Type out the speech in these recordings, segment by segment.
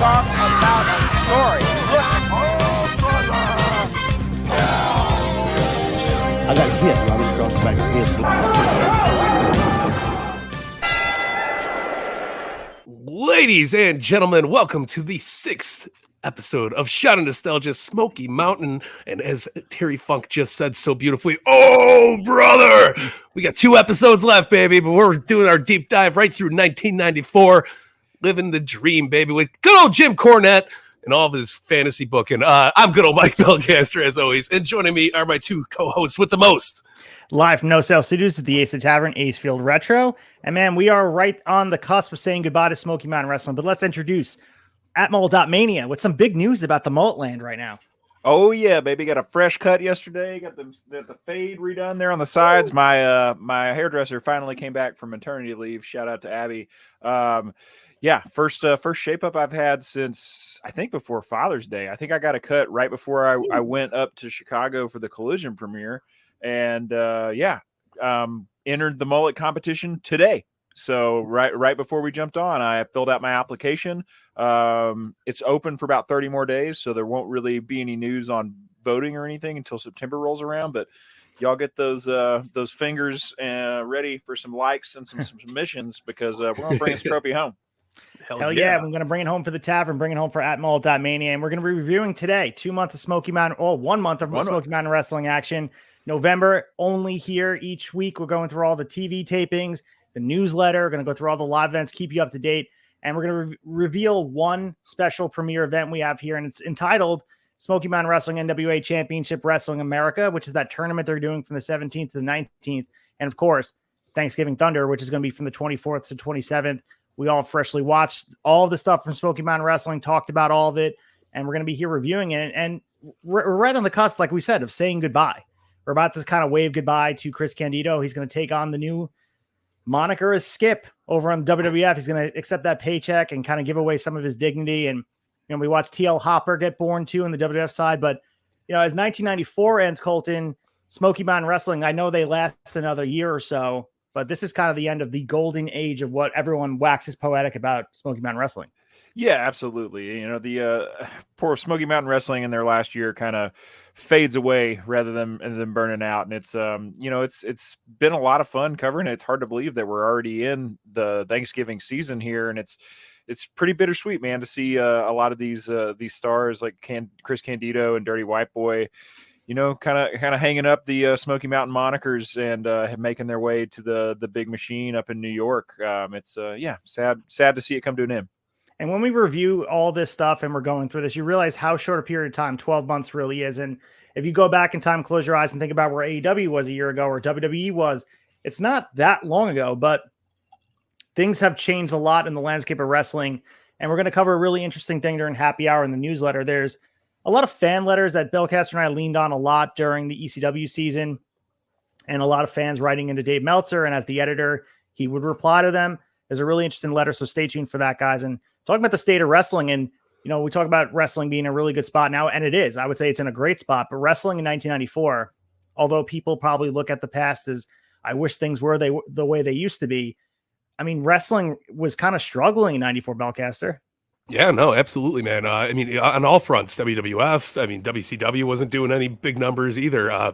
talk about a story. I got hit right across the back of the head. Ladies and gentlemen, welcome to the 6th episode of Shot of Nostalgia, Smoky Mountain. And as Terry Funk just said so beautifully, oh, brother, we got 2 episodes left, baby, but we're doing our deep dive right through 1994, living the dream, baby, with good old Jim Cornette and all of his fantasy booking. I'm good old Mike Belcaster, as always, and joining me are my 2 co-hosts with the most. Live from No Sale Studios at the Tavern, ACEFIELD Retro. And man, we are right on the cusp of saying goodbye to Smoky Mountain Wrestling, but let's introduce @Mullet.mania with some big news about the Mullet Land right now. Oh yeah, baby! Got a fresh cut yesterday. Got the fade redone there on the sides. My hairdresser finally came back from maternity leave. Shout out to Abby. Yeah, first shape up I've had since I think before Father's Day. I think I got a cut right before I went up to Chicago for the Collision premiere, and entered the mullet competition today. So right before we jumped on, I filled out my application. It's open for about 30 more days, so there won't really be any news on voting or anything until September rolls around. But y'all get those fingers ready for some likes and some submissions, because we're gonna bring this trophy home. Hell yeah, I'm going to bring it home for the Tavern, bring it home for @Mullet.mania, and we're going to be reviewing today 1 month of Smoky Mountain Wrestling action. November only here each week. We're going through all the TV tapings, the newsletter, going to go through all the live events, keep you up to date, and we're going to reveal one special premiere event we have here, and it's entitled Smoky Mountain Wrestling NWA Championship Wrestling America, which is that tournament they're doing from the 17th to the 19th, and of course, Thanksgiving Thunder, which is going to be from the 24th to 27th. We all freshly watched all of the stuff from Smoky Mountain Wrestling, talked about all of it, and we're going to be here reviewing it. And we're right on the cusp, like we said, of saying goodbye. We're about to kind of wave goodbye to Chris Candido. He's going to take on the new moniker as Skip over on WWF. He's going to accept that paycheck and kind of give away some of his dignity. And, we watched TL Hopper get born too in the WWF side. But, as 1994 ends, Colton, Smoky Mountain Wrestling, I know they last another year or so, but this is kind of the end of the golden age of what everyone waxes poetic about Smoky Mountain Wrestling. Yeah, absolutely. The poor Smoky Mountain Wrestling in their last year kind of fades away rather than burning out. And it's it's been a lot of fun covering it. It's hard to believe that we're already in the Thanksgiving season here, and it's pretty bittersweet, man, to see a lot of these stars like Chris Candido and Dirty White Boy, kind of hanging up the Smoky Mountain monikers and making their way to the big machine up in New York. It's sad to see it come to an end. And when we review all this stuff and we're going through this, you realize how short a period of time 12 months really is. And if you go back in time, close your eyes and think about where AEW was a year ago or WWE was, it's not that long ago, but things have changed a lot in the landscape of wrestling. And we're going to cover a really interesting thing during Happy Hour in the newsletter. There's a lot of fan letters that Belcaster and I leaned on a lot during the ECW season, and a lot of fans writing into Dave Meltzer. And as the editor, he would reply to them. There's a really interesting letter, so stay tuned for that, guys. And talking about the state of wrestling, and we talk about wrestling being a really good spot now, and it is. I would say it's in a great spot. But wrestling in 1994, although people probably look at the past as, I wish things were the way they used to be, I mean, wrestling was kind of struggling in 94, Belcaster. Yeah, no, absolutely, man. On all fronts, WWF, WCW wasn't doing any big numbers either.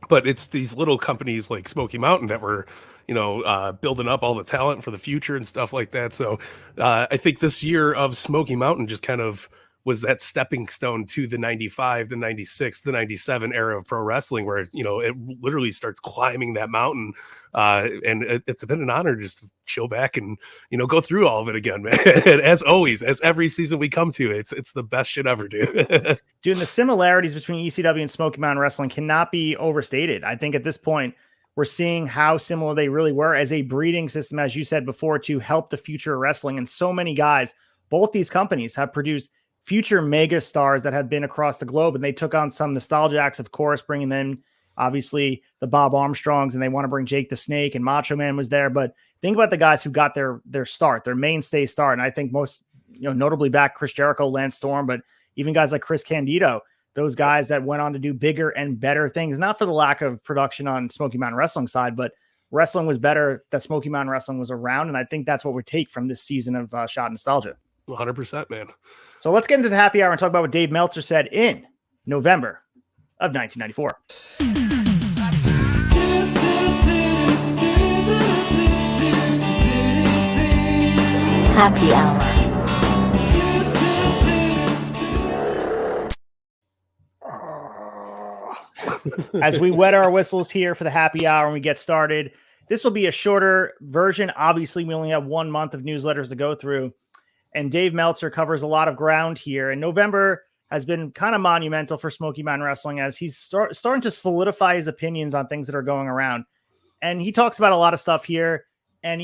But it's these little companies like Smoky Mountain that were, building up all the talent for the future and stuff like that. So I think this year of Smoky Mountain just kind of was that stepping stone to the 95, the 96, the 97 era of pro wrestling, where, it literally starts climbing that mountain. And it's been an honor just to chill back and, go through all of it again, man. And as always, as every season we come to, it's the best shit ever, dude. Dude, the similarities between ECW and Smoky Mountain Wrestling cannot be overstated. I think at this point, we're seeing how similar they really were as a breeding system, as you said before, to help the future of wrestling. And so many guys, both these companies have produced future mega stars that have been across the globe, and they took on some nostalgia acts, of course, bringing them obviously the Bob Armstrongs, and they want to bring Jake the Snake, and Macho Man was there. But think about the guys who got their start, their mainstay start. And I think most, notably back Chris Jericho, Lance Storm, but even guys like Chris Candido, those guys that went on to do bigger and better things, not for the lack of production on Smoky Mountain Wrestling side, but wrestling was better that Smoky Mountain Wrestling was around. And I think that's what we take from this season of Shot Nostalgia. 100%, man. So let's get into the happy hour and talk about what Dave Meltzer said in November of 1994. Happy hour. As we wet our whistles here for the happy hour and we get started, this will be a shorter version. Obviously, we only have 1 month of newsletters to go through, and Dave Meltzer covers a lot of ground here. And November has been kind of monumental for Smoky Mountain Wrestling as he's starting to solidify his opinions on things that are going around. And he talks about a lot of stuff here. And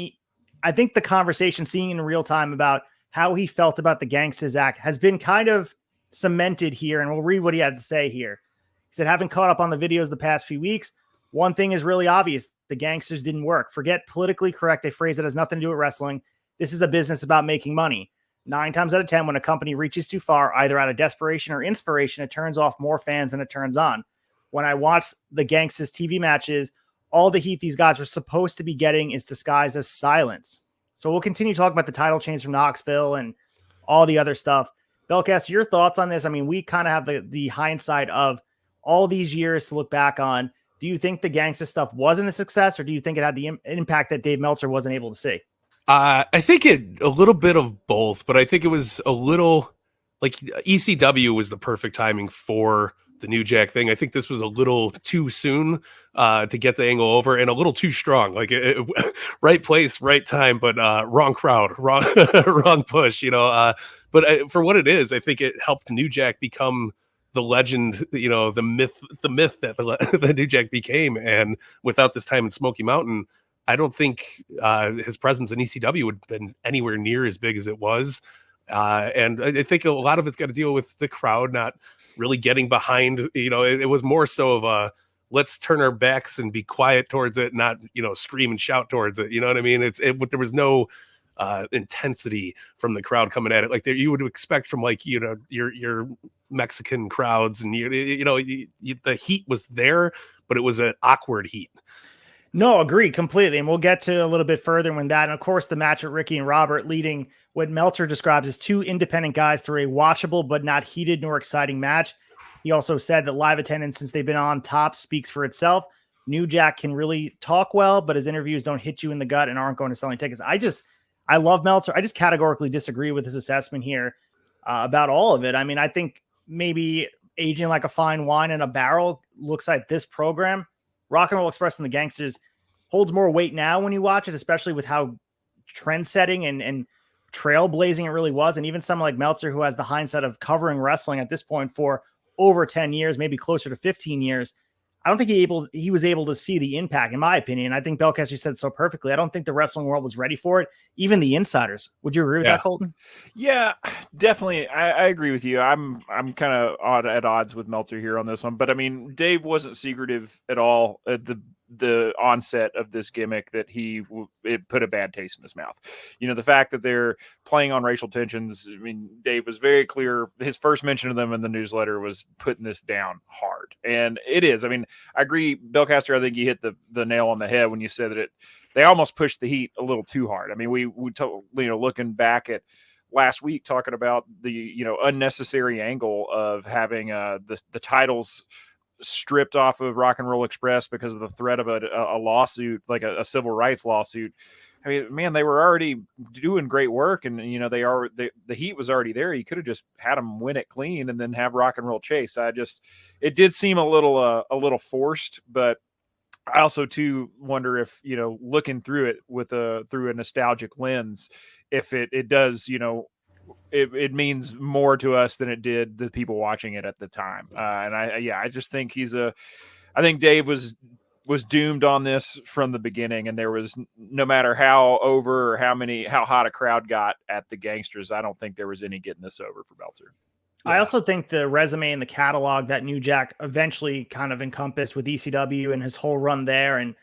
I think the conversation, seeing in real time about how he felt about the Gangstas Act has been kind of cemented here. And we'll read what he had to say here. He said, having caught up on the videos the past few weeks, one thing is really obvious. The Gangstas didn't work. Forget politically correct, a phrase that has nothing to do with wrestling. This is a business about making money. 9 times out of 10, when a company reaches too far, either out of desperation or inspiration, it turns off more fans than it turns on. When I watch the Gangstas TV matches, all the heat these guys were supposed to be getting is disguised as silence. So we'll continue talking about the title change from Knoxville and all the other stuff. Belcaster, your thoughts on this? I mean, we kind of have the hindsight of all these years to look back on. Do you think the Gangsta stuff wasn't a success, or do you think it had the impact that Dave Meltzer wasn't able to see? I think a little bit of both, but I think it was a little like ECW was the perfect timing for the New Jack thing. I think this was a little too soon to get the angle over, and a little too strong. Like right place, right time, but wrong crowd, wrong wrong push. But for what it is, I think it helped New Jack become the legend, the myth that the New Jack became. And without this time in Smoky Mountain, I don't think his presence in ECW would have been anywhere near as big as it was. And I think a lot of it's got to deal with the crowd not really getting behind. It was more so of a let's turn our backs and be quiet towards it, not scream and shout towards it. You know what I mean? There was no intensity from the crowd coming at it like you would expect from your Mexican crowds, and the heat was there, but it was an awkward heat. No, agree completely. And we'll get to a little bit further when that. And of course, the match with Ricky and Robert leading what Meltzer describes as 2 independent guys through a watchable but not heated nor exciting match. He also said that live attendance since they've been on top speaks for itself. New Jack can really talk well, but his interviews don't hit you in the gut and aren't going to sell any tickets. I love Meltzer. I just categorically disagree with his assessment here about all of it. I mean, I think maybe aging like a fine wine in a barrel looks like this program. Rock and Roll Express and the Gangstas holds more weight now when you watch it, especially with how trend-setting and trailblazing it really was. And even someone like Meltzer, who has the hindsight of covering wrestling at this point for over 10 years, maybe closer to 15 years, I don't think he was able to see the impact, in my opinion. I think Belcaster said so perfectly. I don't think the wrestling world was ready for it. Even the insiders. Would you agree with that, Colton? Yeah, definitely. I agree with you. I'm kind of at odds with Meltzer here on this one. But I mean, Dave wasn't secretive at all at the onset of this gimmick that it put a bad taste in his mouth. The fact that they're playing on racial tensions. I mean, Dave was very clear. His first mention of them in the newsletter was putting this down hard. And it is. I mean, I agree, Belcaster, I think you hit the nail on the head when you said that they almost pushed the heat a little too hard. I mean, we looking back at last week, talking about the, unnecessary angle of having the titles stripped off of Rock and Roll Express because of the threat of a lawsuit, like a civil rights lawsuit. I mean, man, they were already doing great work, and the heat was already there. You could have just had them win it clean and then have Rock and Roll chase. It did seem a little forced, but I also too wonder if looking through it through a nostalgic lens, if it does it means more to us than it did the people watching it at the time. And I just think I think Dave was doomed on this from the beginning. And there was, no matter how over or how hot a crowd got at the Gangsters, I don't think there was any getting this over for Meltzer. Yeah. I also think the resume and the catalog that New Jack eventually kind of encompassed with ECW and his whole run there, and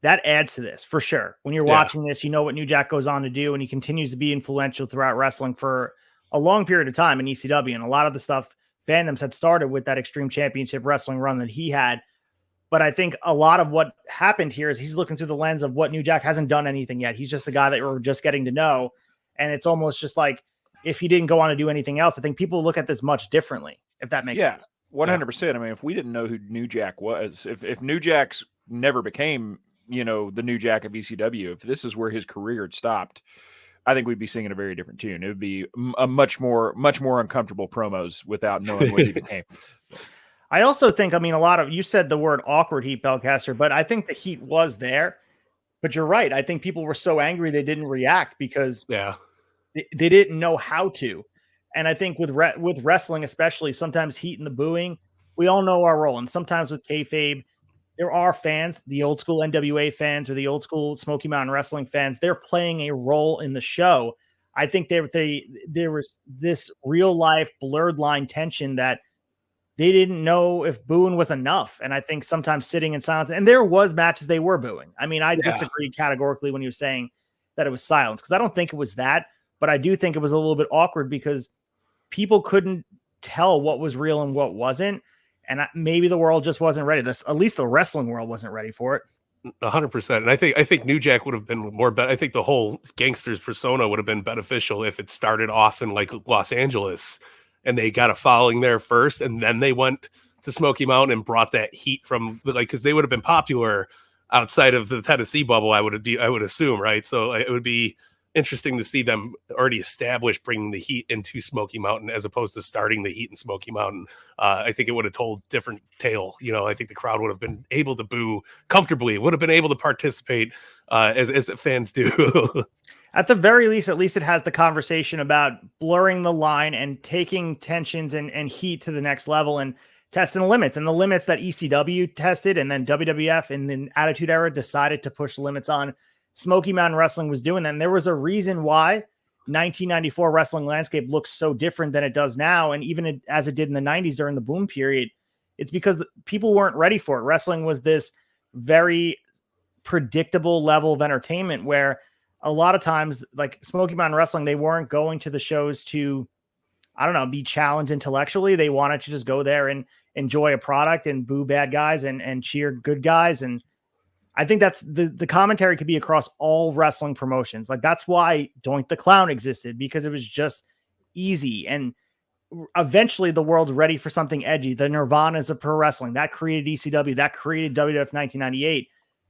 that adds to this for sure. When you're watching this, what New Jack goes on to do, and he continues to be influential throughout wrestling for a long period of time in ECW. And a lot of the stuff fandoms had started with that Extreme Championship Wrestling run that he had. But I think a lot of what happened here is he's looking through the lens of what New Jack hasn't done anything yet. He's just a guy that we're just getting to know. And it's almost just like if he didn't go on to do anything else. I think people look at this much differently, if that makes sense. 100%. I mean, if we didn't know who New Jack was, if New Jack's never became, the New Jack of ECW, if this is where his career had stopped, I think we'd be singing a very different tune. It would be a much more uncomfortable promos without knowing what he became. I also think, you said the word awkward heat, Belcaster, but I think the heat was there. But you're right. I think people were so angry they didn't react because they didn't know how to. And I think with wrestling, especially, sometimes heat and the booing, we all know our role. And sometimes with kayfabe, there are fans, the old school NWA fans or the old school Smoky Mountain Wrestling fans, they're playing a role in the show. I think there was this real life blurred line tension that they didn't know if booing was enough. And I think sometimes sitting in silence, and there was matches they were booing. I mean, I disagreed categorically when you were saying that it was silence, because I don't think it was that, but I do think it was a little bit awkward because people couldn't tell what was real and what wasn't. And maybe the world just wasn't ready. At least the wrestling world wasn't ready for it. 100%. And I think New Jack would have been more. I think the whole Gangsters persona would have been beneficial if it started off in like Los Angeles, and they got a following there first, and then they went to Smoky Mountain and brought that heat from because they would have been popular outside of the Tennessee bubble. I would assume, right? So it would be interesting to see them already established bringing the heat into Smoky Mountain as opposed to starting the heat in Smoky Mountain. I think it would have told different tale. I think the crowd would have been able to boo comfortably, would have been able to participate as fans do. At the very least, at least it has the conversation about blurring the line and taking tensions and heat to the next level and testing the limits, and the limits that ECW tested and then WWF in the Attitude Era decided to push the limits on. Smoky Mountain Wrestling was doing that. And there was a reason why 1994 wrestling landscape looks so different than it does now. And even as it did in the 90s during the boom period, it's because people weren't ready for it. Wrestling was this very predictable level of entertainment where a lot of times, like Smoky Mountain Wrestling, they weren't going to the shows to, be challenged intellectually. They wanted to just go there and enjoy a product and boo bad guys and cheer good guys. And I think that's the commentary could be across all wrestling promotions. Like that's why Doink the Clown existed, because it was just easy. And eventually the world's ready for something edgy. The Nirvanas of pro wrestling that created ECW, that created WWF 1998.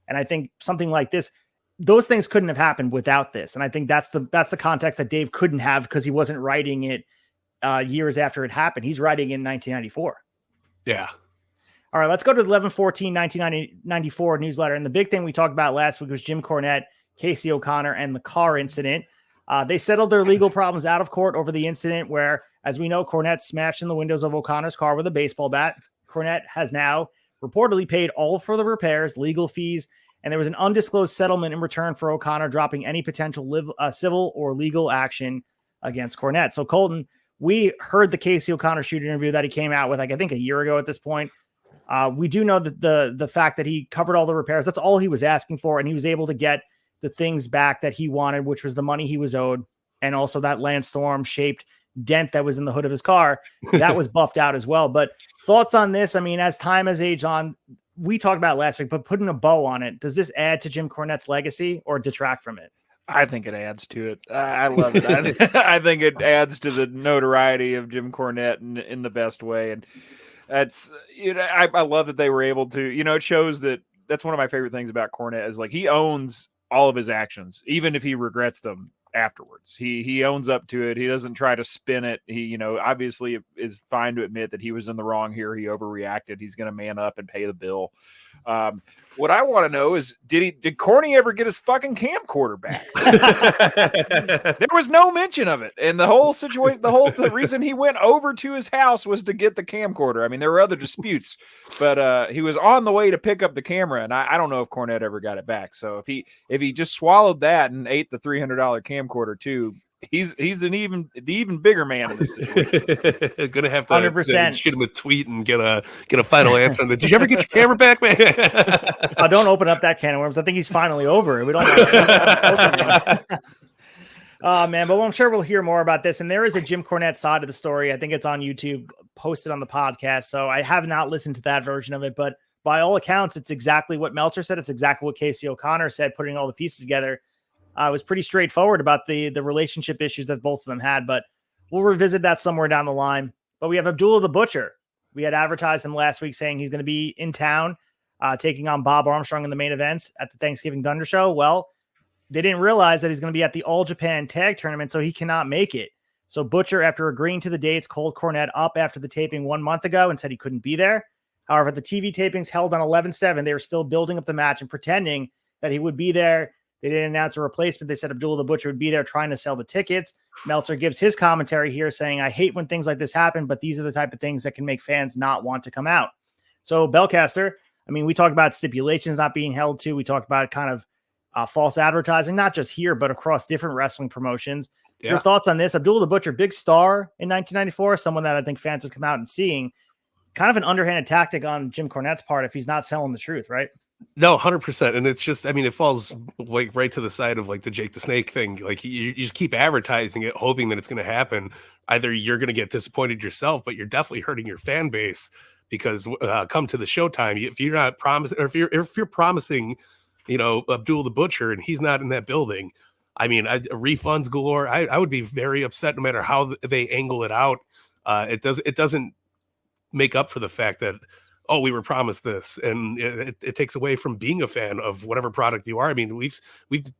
And I think something like this, those things couldn't have happened without this. And I think that's the context that Dave couldn't have because he wasn't writing it years after it happened. He's writing in 1994. Yeah. All right, let's go to the 11/14/1994 newsletter. And the big thing we talked about last week was Jim Cornette, Casey O'Connor, and the car incident. They settled their legal problems out of court over the incident where, as we know, Cornette smashed in the windows of O'Connor's car with a baseball bat. Cornette has now reportedly paid all for the repairs, legal fees, and there was an undisclosed settlement in return for O'Connor dropping any potential civil or legal action against Cornette. So, Colton, we heard the Casey O'Connor shoot interview that he came out with, I think a year ago at this point. We do know that the fact that he covered all the repairs, that's all he was asking for. And he was able to get the things back that he wanted, which was the money he was owed. And also that Landstorm shaped dent that was in the hood of his car that was buffed out as well. But thoughts on this? I mean, as time has aged on, we talked about it last week, but putting a bow on it, does this add to Jim Cornette's legacy or detract from it? I think it adds to it. I love it. I think it adds to the notoriety of Jim Cornette in the best way. And that's, I love that they were able to, it shows that's one of my favorite things about Cornette is like he owns all of his actions, even if he regrets them afterwards. He owns up to it. He doesn't try to spin it. He, obviously is fine to admit that he was in the wrong here. He overreacted. He's going to man up and pay the bill. What I want to know is, did Corny ever get his fucking camcorder back? There was no mention of it. And the whole situation, the reason he went over to his house was to get the camcorder. I mean, there were other disputes, but he was on the way to pick up the camera. And I don't know if Cornette ever got it back. So if he just swallowed that and ate the $300 camcorder too, he's the even bigger man in this situation. Gonna have to 100% shoot him a tweet and get a final answer on that. Did you ever get your camera back, man? Don't open up that can of worms. I think he's finally over it. We don't. Oh man, but I'm sure we'll hear more about this. And there is a Jim Cornette side of the story. I think it's on YouTube, posted on the podcast. So I have not listened to that version of it, but by all accounts, it's exactly what Meltzer said. It's exactly what Casey O'Connor said, putting all the pieces together. It was pretty straightforward about the relationship issues that both of them had. But We'll revisit that somewhere down the line. But we have Abdullah the Butcher. We had advertised him last week saying he's going to be in town taking on Bob Armstrong in the main events at the Thanksgiving Thunder Show. Well, they didn't realize that he's going to be at the All Japan Tag Tournament, so he cannot make it. So Butcher, after agreeing to the dates, called Cornette up after the taping 1 month ago and said he couldn't be there. However, the TV tapings held on 11/7. They were still building up the match and pretending that he would be there. They didn't announce a replacement. They said Abdullah the Butcher would be there trying to sell the tickets. Meltzer gives his commentary here saying, I hate when things like this happen, but these are the type of things that can make fans not want to come out. So Belcaster, I mean, we talked about stipulations not being held to. We talked about kind of false advertising, not just here, but across different wrestling promotions. Yeah. Your thoughts on this? Abdullah the Butcher, big star in 1994, someone that I think fans would come out and seeing. Kind of an underhanded tactic on Jim Cornette's part if he's not selling the truth, right? No, 100%. And it's just, I mean, it falls like right to the side of like the Jake the Snake thing. Like you just keep advertising it, hoping that it's going to happen. Either you're going to get disappointed yourself, but you're definitely hurting your fan base because come to the showtime, if you're not promising, or if you're promising, you know, Abdul the Butcher and he's not in that building, I mean, refunds galore. I would be very upset no matter how they angle it out. It doesn't make up for the fact that, oh, we were promised this, and it takes away from being a fan of whatever product you are. I mean,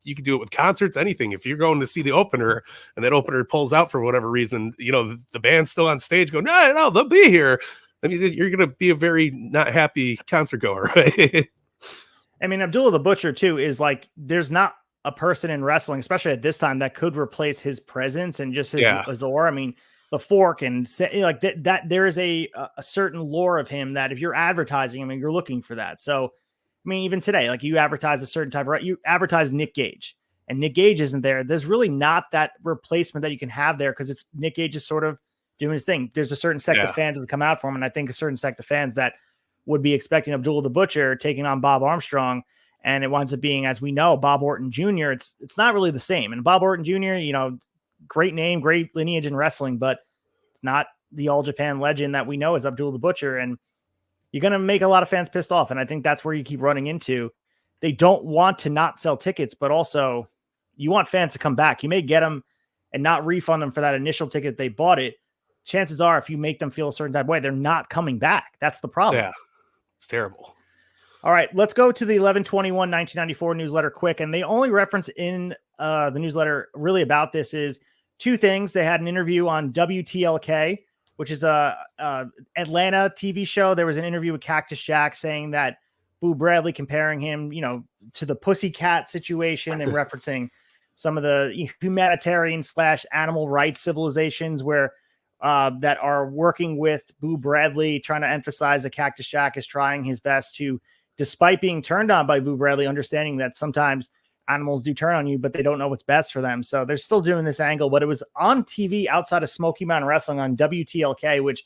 you can do it with concerts, anything. If you're going to see the opener and that opener pulls out for whatever reason, you know, the band's still on stage going, no, they'll be here. I mean, you're going to be a very not happy concert goer, right? I mean, Abdullah the Butcher too is like, there's not a person in wrestling, especially at this time, that could replace his presence and just his aura. I mean, the Fork and like that there is a certain lore of him that if you're advertising, I mean, you're looking for that. So, I mean, even today, like you advertise a certain type of, you advertise Nick Gage and Nick Gage isn't there. There's really not that replacement that you can have there because it's Nick Gage is sort of doing his thing. There's a certain sect of fans that would come out for him. And I think a certain sect of fans that would be expecting Abdullah the Butcher taking on Bob Armstrong. And it winds up being, as we know, Bob Orton Jr. It's not really the same. And Bob Orton Jr., you know, great name, great lineage in wrestling, but it's not the All Japan legend that we know as Abdullah the Butcher. And you're going to make a lot of fans pissed off. And I think that's where you keep running into. They don't want to not sell tickets, but also you want fans to come back. You may get them and not refund them for that initial ticket they bought it. Chances are, if you make them feel a certain type of way, they're not coming back. That's the problem. Yeah, it's terrible. All right, let's go to the 11/21/1994 newsletter quick. And they only reference in the newsletter really about this is two things. They had an interview on WTLK, which is a Atlanta TV show. There was an interview with Cactus Jack saying that Boo Bradley comparing him, you know, to the Pussycat situation and referencing some of the humanitarian / animal rights civilizations where that are working with Boo Bradley, trying to emphasize that Cactus Jack is trying his best to, despite being turned on by Boo Bradley, understanding that sometimes animals do turn on you, but they don't know what's best for them. So they're still doing this angle, but it was on TV outside of Smoky Mountain Wrestling on WTLK, which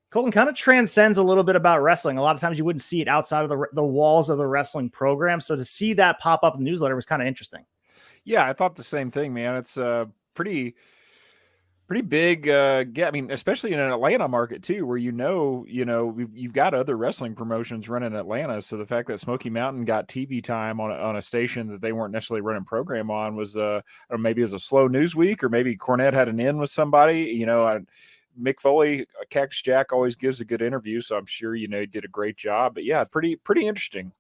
Colton kind of transcends a little bit about wrestling. A lot of times you wouldn't see it outside of the walls of the wrestling program. So to see that pop up in the newsletter was kind of interesting. Yeah, I thought the same thing, man. It's pretty big. I mean, especially in an Atlanta market too, where you've got other wrestling promotions running Atlanta. So the fact that Smoky Mountain got TV time on a station that they weren't necessarily running program on was, or maybe it was a slow news week, or maybe Cornette had an in with somebody. You know, Mick Foley, Cactus Jack always gives a good interview, so I'm sure he did a great job. But yeah, pretty interesting.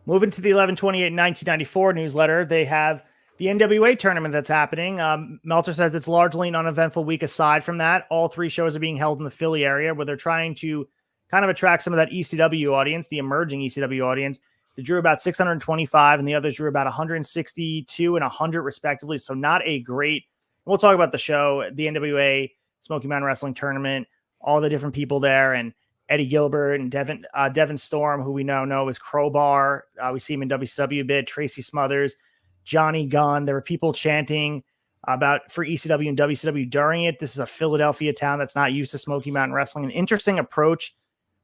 Moving to the 11/28/1994 newsletter, they have the NWA tournament that's happening. Meltzer says it's largely an uneventful week. Aside from that, all three shows are being held in the Philly area where they're trying to kind of attract some of that ECW audience, the emerging ECW audience. They drew about 625 and the others drew about 162 and 100 respectively. So not a great, we'll talk about the show, the NWA Smoky Mountain Wrestling Tournament, all the different people there, and Eddie Gilbert and Devin Storm, who we now know as Crowbar. We see him in WCW a bit, Tracy Smothers, Johnny Gunn. There were people chanting for ECW and WCW during it. This is a Philadelphia town that's not used to Smoky Mountain Wrestling. An interesting approach.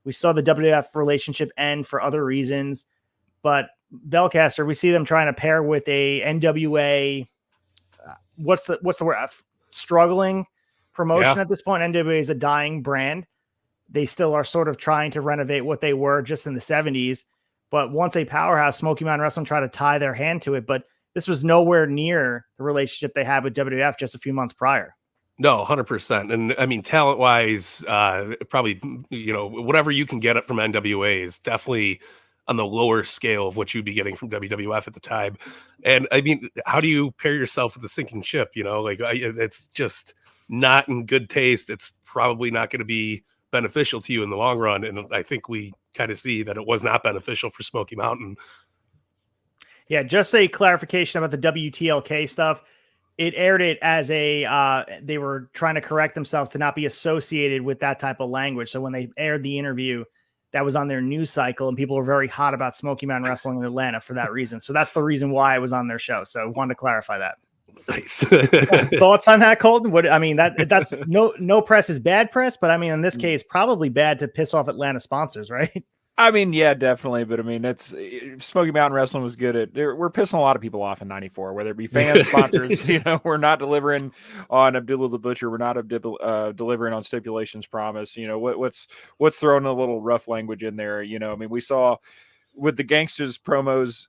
We saw the WWF relationship end for other reasons, but Belcaster, we see them trying to pair with a NWA. What's the word? Struggling promotion at this point. NWA is a dying brand. They still are sort of trying to renovate what they were just in the 70s. But once a powerhouse, Smoky Mountain Wrestling tried to tie their hand to it, but this was nowhere near the relationship they had with WWF just a few months prior. No, 100%. And I mean, talent wise, probably, whatever you can get it from NWA is definitely on the lower scale of what you'd be getting from WWF at the time. And I mean, how do you pair yourself with a sinking ship? It's just not in good taste. It's probably not going to be beneficial to you in the long run. And I think we kind of see that it was not beneficial for Smoky Mountain. Yeah, just a clarification about the WTLK stuff. It aired it as they were trying to correct themselves to not be associated with that type of language. So when they aired the interview, that was on their news cycle, and people were very hot about Smoky Mountain Wrestling in Atlanta for that reason. So that's the reason why it was on their show. So I wanted to clarify that. Nice. Thoughts on that, Colton? That's no press is bad press, but I mean, in this case, probably bad to piss off Atlanta sponsors, right? I mean, yeah, definitely. But I mean, Smoky Mountain Wrestling was good at. We're pissing a lot of people off in '94, whether it be fans, sponsors. We're not delivering on Abdullah the Butcher. We're not delivering on Stipulations Promise. What's throwing a little rough language in there. I mean, we saw with the Gangstas promos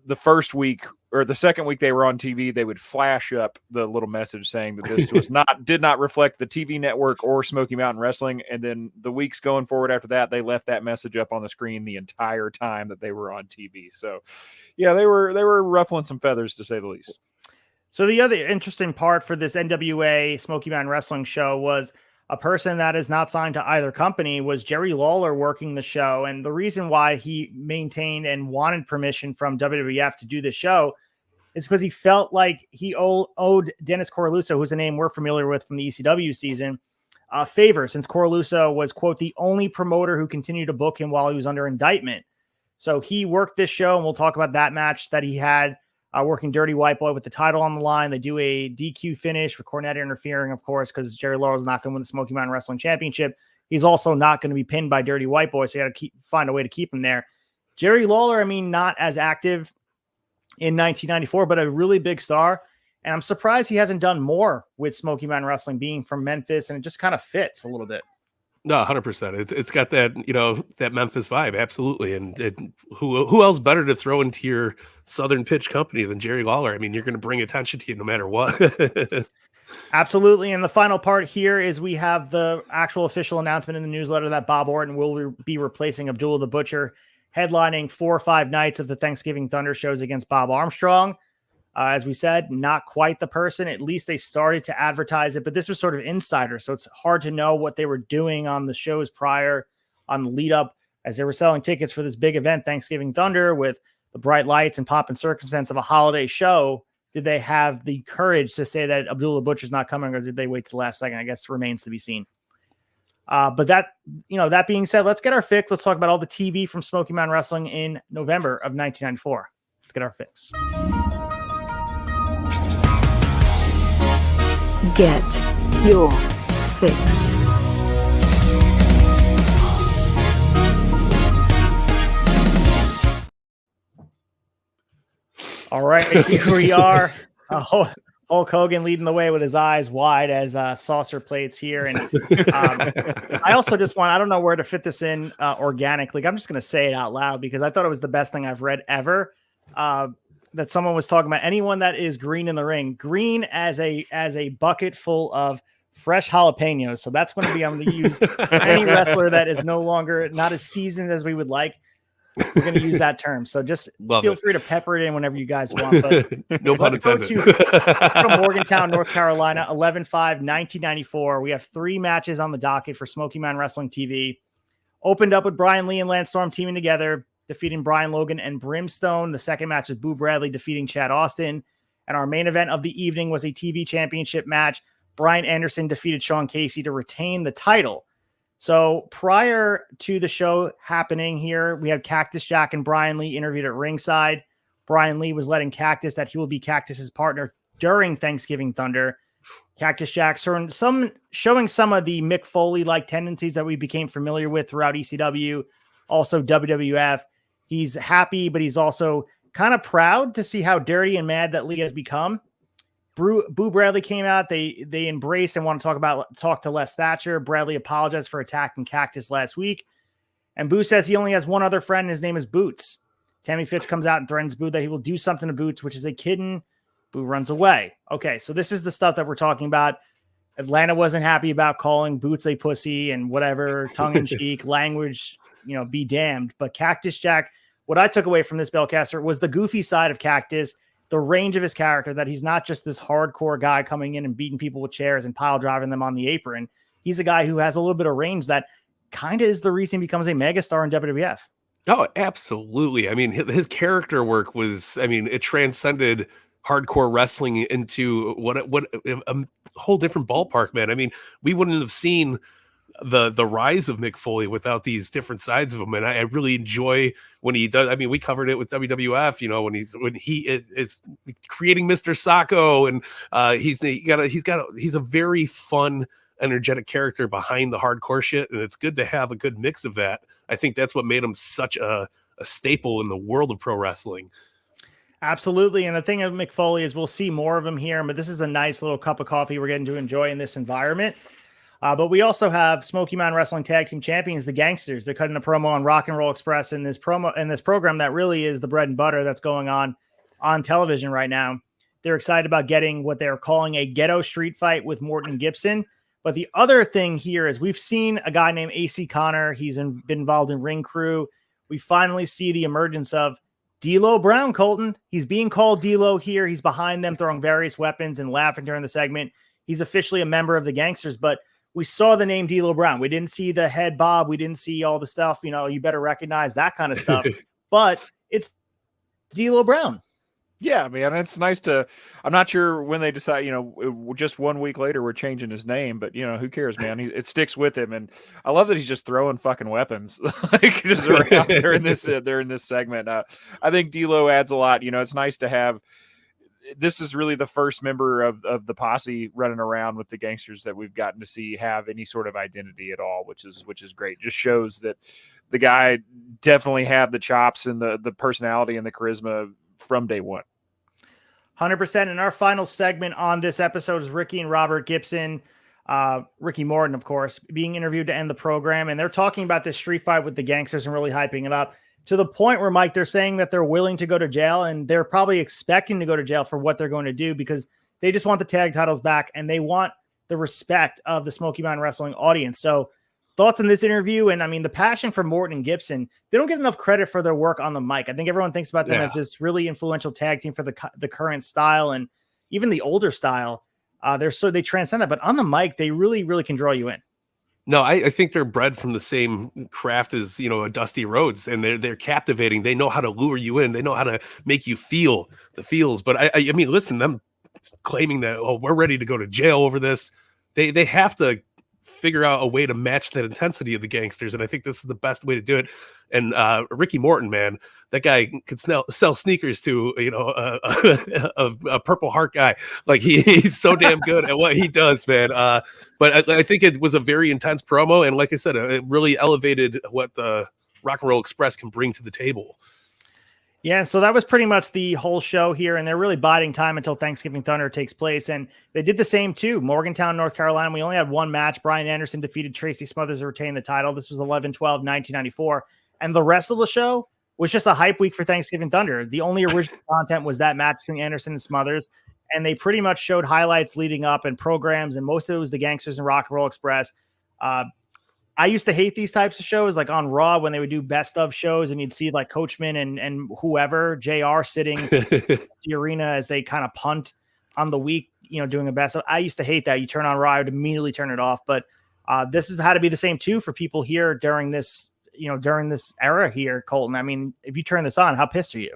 the first week or the second week they were on TV, they would flash up the little message saying that this did not reflect the TV network or Smoky Mountain Wrestling. And then the weeks going forward after that, they left that message up on the screen the entire time that they were on TV. So yeah, they were ruffling some feathers, to say the least. So the other interesting part for this NWA Smoky Mountain Wrestling show was a person that is not signed to either company was Jerry Lawler working the show. And the reason why he maintained and wanted permission from WWF to do the show is because he felt like he owed Dennis Coralluso, who's a name we're familiar with from the ECW season, a favor, since Coralluso was, quote, the only promoter who continued to book him while he was under indictment. So he worked this show, and we'll talk about that match that he had working Dirty White Boy with the title on the line. They do a DQ finish with Cornette interfering, of course, because Jerry Lawler's not going to win the Smoky Mountain Wrestling Championship. He's also not going to be pinned by Dirty White Boy, so you got to find a way to keep him there. Jerry Lawler, I mean, not as active in 1994, but a really big star. And I'm surprised he hasn't done more with Smoky Mountain Wrestling, being from Memphis, and it just kind of fits a little bit. No, 100%. It's got that, that Memphis vibe. Absolutely. And who else better to throw into your Southern pitch company than Jerry Lawler? I mean, you're going to bring attention to you no matter what. Absolutely. And the final part here is we have the actual official announcement in the newsletter that Bob Orton will be replacing Abdullah the Butcher, headlining 4 or 5 nights of the Thanksgiving Thunder shows against Bob Armstrong. As we said, not quite the person. At least they started to advertise it, but this was sort of insider, so it's hard to know what they were doing on the shows prior, on the lead up, as they were selling tickets for this big event, Thanksgiving Thunder, with the bright lights and pomp and circumstance of a holiday show. Did they have the courage to say that Abdullah Butcher's not coming, or did they wait to the last second? I guess remains to be seen. But that being said, let's get our fix. Let's talk about all the TV from Smoky Mountain Wrestling in November of 1994. Let's get our fix. Get your fix. All right, here we are. Hulk Hogan leading the way with his eyes wide as saucer plates here. And I also just I don't know where to fit this in organically. I'm just going to say it out loud because I thought it was the best thing I've read ever. That someone was talking about anyone that is green in the ring, green as a bucket full of fresh jalapenos. So that's going to be, I'm going to use any wrestler that is no longer not as seasoned as we would like. We're going to use that term. So just feel free to pepper it in whenever you guys want. But no pun intended. From Morgantown, North Carolina, 11/5/1994. We have 3 matches on the docket for Smoky Mountain Wrestling TV. Opened up with Brian Lee and Lance Storm teaming together, defeating Brian Logan and Brimstone. The second match was Boo Bradley defeating Chad Austin. And our main event of the evening was a TV championship match. Brian Anderson defeated Sean Casey to retain the title. So prior to the show happening here, we had Cactus Jack and Brian Lee interviewed at ringside. Brian Lee was letting Cactus that he will be Cactus's partner during Thanksgiving Thunder. Cactus Jack showing some of the Mick Foley-like tendencies that we became familiar with throughout ECW, also WWF. He's happy, but he's also kind of proud to see how dirty and mad that Lee has become. Boo Bradley came out. They embrace and want to talk to Les Thatcher. Bradley apologized for attacking Cactus last week. And Boo says he only has one other friend, and his name is Boots. Tammy Fitch comes out and threatens Boo that he will do something to Boots, which is a kitten. Boo runs away. Okay, so this is the stuff that we're talking about. Atlanta wasn't happy about calling Boots a pussy and whatever tongue-in-cheek language, be damned. But Cactus Jack, what I took away from this Belcaster was the goofy side of Cactus, the range of his character, that he's not just this hardcore guy coming in and beating people with chairs and pile driving them on the apron. He's a guy who has a little bit of range that kind of is the reason he becomes a megastar in WWF. Oh, absolutely. I mean, his character work was, it transcended hardcore wrestling into what a whole different ballpark, man. I mean, we wouldn't have seen the rise of Mick Foley without these different sides of him. And I really enjoy when he does. I mean, we covered it with WWF, when he is creating Mr. Sacco, and he's a very fun, energetic character behind the hardcore shit. And it's good to have a good mix of that. I think that's what made him such a staple in the world of pro wrestling. Absolutely. And the thing of Mick Foley is we'll see more of him here, but this is a nice little cup of coffee we're getting to enjoy in this environment. But we also have Smoky Mountain Wrestling Tag Team Champions, the Gangstas. They're cutting a promo on Rock and Roll Express in this program that really is the bread and butter that's going on television right now. They're excited about getting what they're calling a ghetto street fight with Morton and Gibson. But the other thing here is we've seen a guy named AC Connor. He's been involved in Ring Crew. We finally see the emergence of D'Lo Brown, Colton. He's being called D'Lo here. He's behind them throwing various weapons and laughing during the segment. He's officially a member of the Gangstas, but we saw the name D'Lo Brown. We didn't see the head bob. We didn't see all the stuff. You better recognize that kind of stuff. But it's D'Lo Brown. Yeah, man, it's nice to. I'm not sure when they decide. Just 1 week later, we're changing his name, but who cares, man? It sticks with him, and I love that he's just throwing fucking weapons like just around during this segment. I think D'Lo adds a lot. It's nice to have. This is really the first member of the posse running around with the Gangstas that we've gotten to see have any sort of identity at all, which is great. Just shows that the guy definitely had the chops and the personality and the charisma from day one. 100%. And our final segment on this episode is Ricky and Robert Gibson, Ricky Morton, of course, being interviewed to end the program. And they're talking about this street fight with the Gangstas and really hyping it up to the point where, Mike, they're saying that they're willing to go to jail, and they're probably expecting to go to jail for what they're going to do because they just want the tag titles back and they want the respect of the Smoky Mountain Wrestling audience. So thoughts on this interview? And the passion for Morton and Gibson, they don't get enough credit for their work on the mic. I think everyone thinks about them as this really influential tag team for the current style and even the older style. They transcend that, but on the mic, they really, really can draw you in. No, I think they're bred from the same craft as, a Dusty Rhodes, and they're captivating. They know how to lure you in. They know how to make you feel the feels. But I mean, listen, them claiming that, we're ready to go to jail over this. They have to figure out a way to match that intensity of the Gangstas, and I think this is the best way to do it. And Ricky Morton, man, that guy could sell sneakers to a Purple Heart guy. Like he's so damn good at what he does, man. But I think it was a very intense promo, and like I said, it really elevated what the Rock and Roll Express can bring to the table. Yeah, so that was pretty much the whole show here, and they're really biding time until Thanksgiving Thunder takes place, and they did the same too. Morgantown, North Carolina, we only had one match. Brian Anderson defeated Tracy Smothers to retain the title. This was 11/12/1994, and the rest of the show was just a hype week for Thanksgiving Thunder. The only original content was that match between Anderson and Smothers, and they pretty much showed highlights leading up and programs, and most of it was the Gangstas and Rock and Roll Express. I used to hate these types of shows, like on Raw when they would do best of shows and you'd see like Coachman and whoever, JR sitting in the arena as they kind of punt on the week, doing a best of. I used to hate that. You turn on Raw, I would immediately turn it off. But this has had to be the same too for people here during this era here, Colton. I mean, if you turn this on, how pissed are you?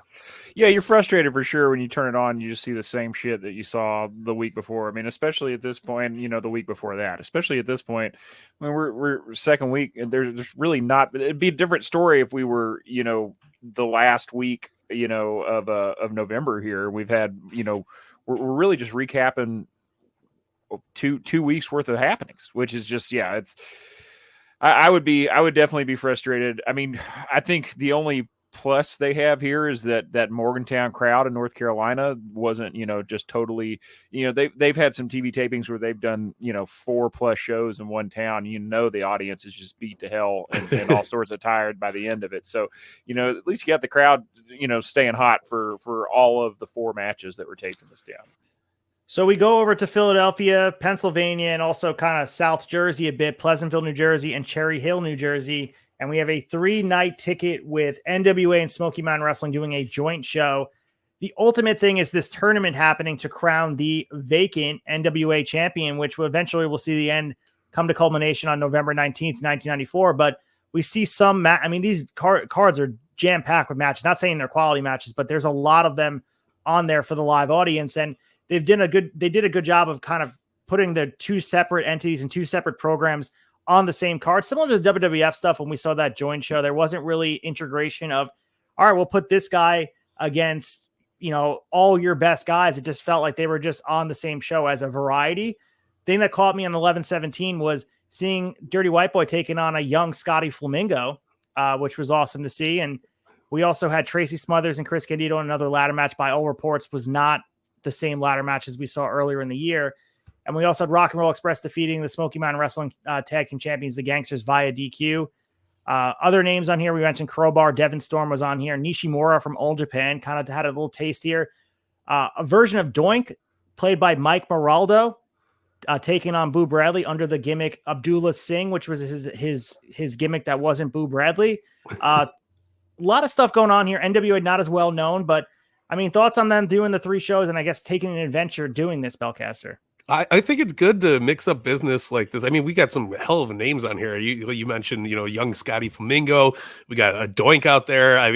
Yeah, you're frustrated for sure when you turn it on. You just see the same shit that you saw the week before. I mean, especially at this point, the week before that. Especially at this point, when we're second week, and there's really not. It'd be a different story if we were, the last week, of November here. We've had, we're really just recapping two weeks worth of happenings, which is just, it's. I would definitely be frustrated. I mean, I think the only plus they have here is that Morgantown crowd in North Carolina wasn't, just totally, they've had some TV tapings where they've done, 4+ shows in one town. The audience is just beat to hell and all sorts of tired by the end of it. So, at least you got the crowd, staying hot for all of the 4 matches that were taped in this town. So we go over to Philadelphia, Pennsylvania, and also kind of South Jersey a bit, Pleasantville, New Jersey, and Cherry Hill, New Jersey. And we have a 3-night ticket with NWA and Smoky Mountain Wrestling doing a joint show. The ultimate thing is this tournament happening to crown the vacant NWA champion, which will eventually we'll see the end come to culmination on November 19th, 1994. But we see some, these cards are jam-packed with matches. Not saying they're quality matches, but there's a lot of them on there for the live audience. And they did a good job of kind of putting the two separate entities and two separate programs on the same card, similar to the WWF stuff. When we saw that joint show, there wasn't really integration of, all right, we'll put this guy against, all your best guys. It just felt like they were just on the same show as a variety. Thing that caught me on 11/17 was seeing Dirty White Boy taking on a young Scotty Flamingo, which was awesome to see. And we also had Tracy Smothers and Chris Candido in another ladder match. By all reports, was not the same ladder matches we saw earlier in the year. And we also had Rock and Roll Express defeating the Smoky Mountain Wrestling Tag Team Champions, the Gangstas, via DQ. Other names on here, we mentioned Crowbar, Devin Storm was on here. Nishimura from All Japan kind of had a little taste here. A version of Doink played by Mike Moraldo, taking on Boo Bradley under the gimmick Abdullah Singh, which was his gimmick that wasn't Boo Bradley. A lot of stuff going on here. NWA not as well known, but thoughts on them doing the 3 shows and I guess taking an adventure doing this, Belcaster? I think it's good to mix up business like this. We got some hell of names on here. You mentioned, young Scotty Flamingo. We got a Doink out there.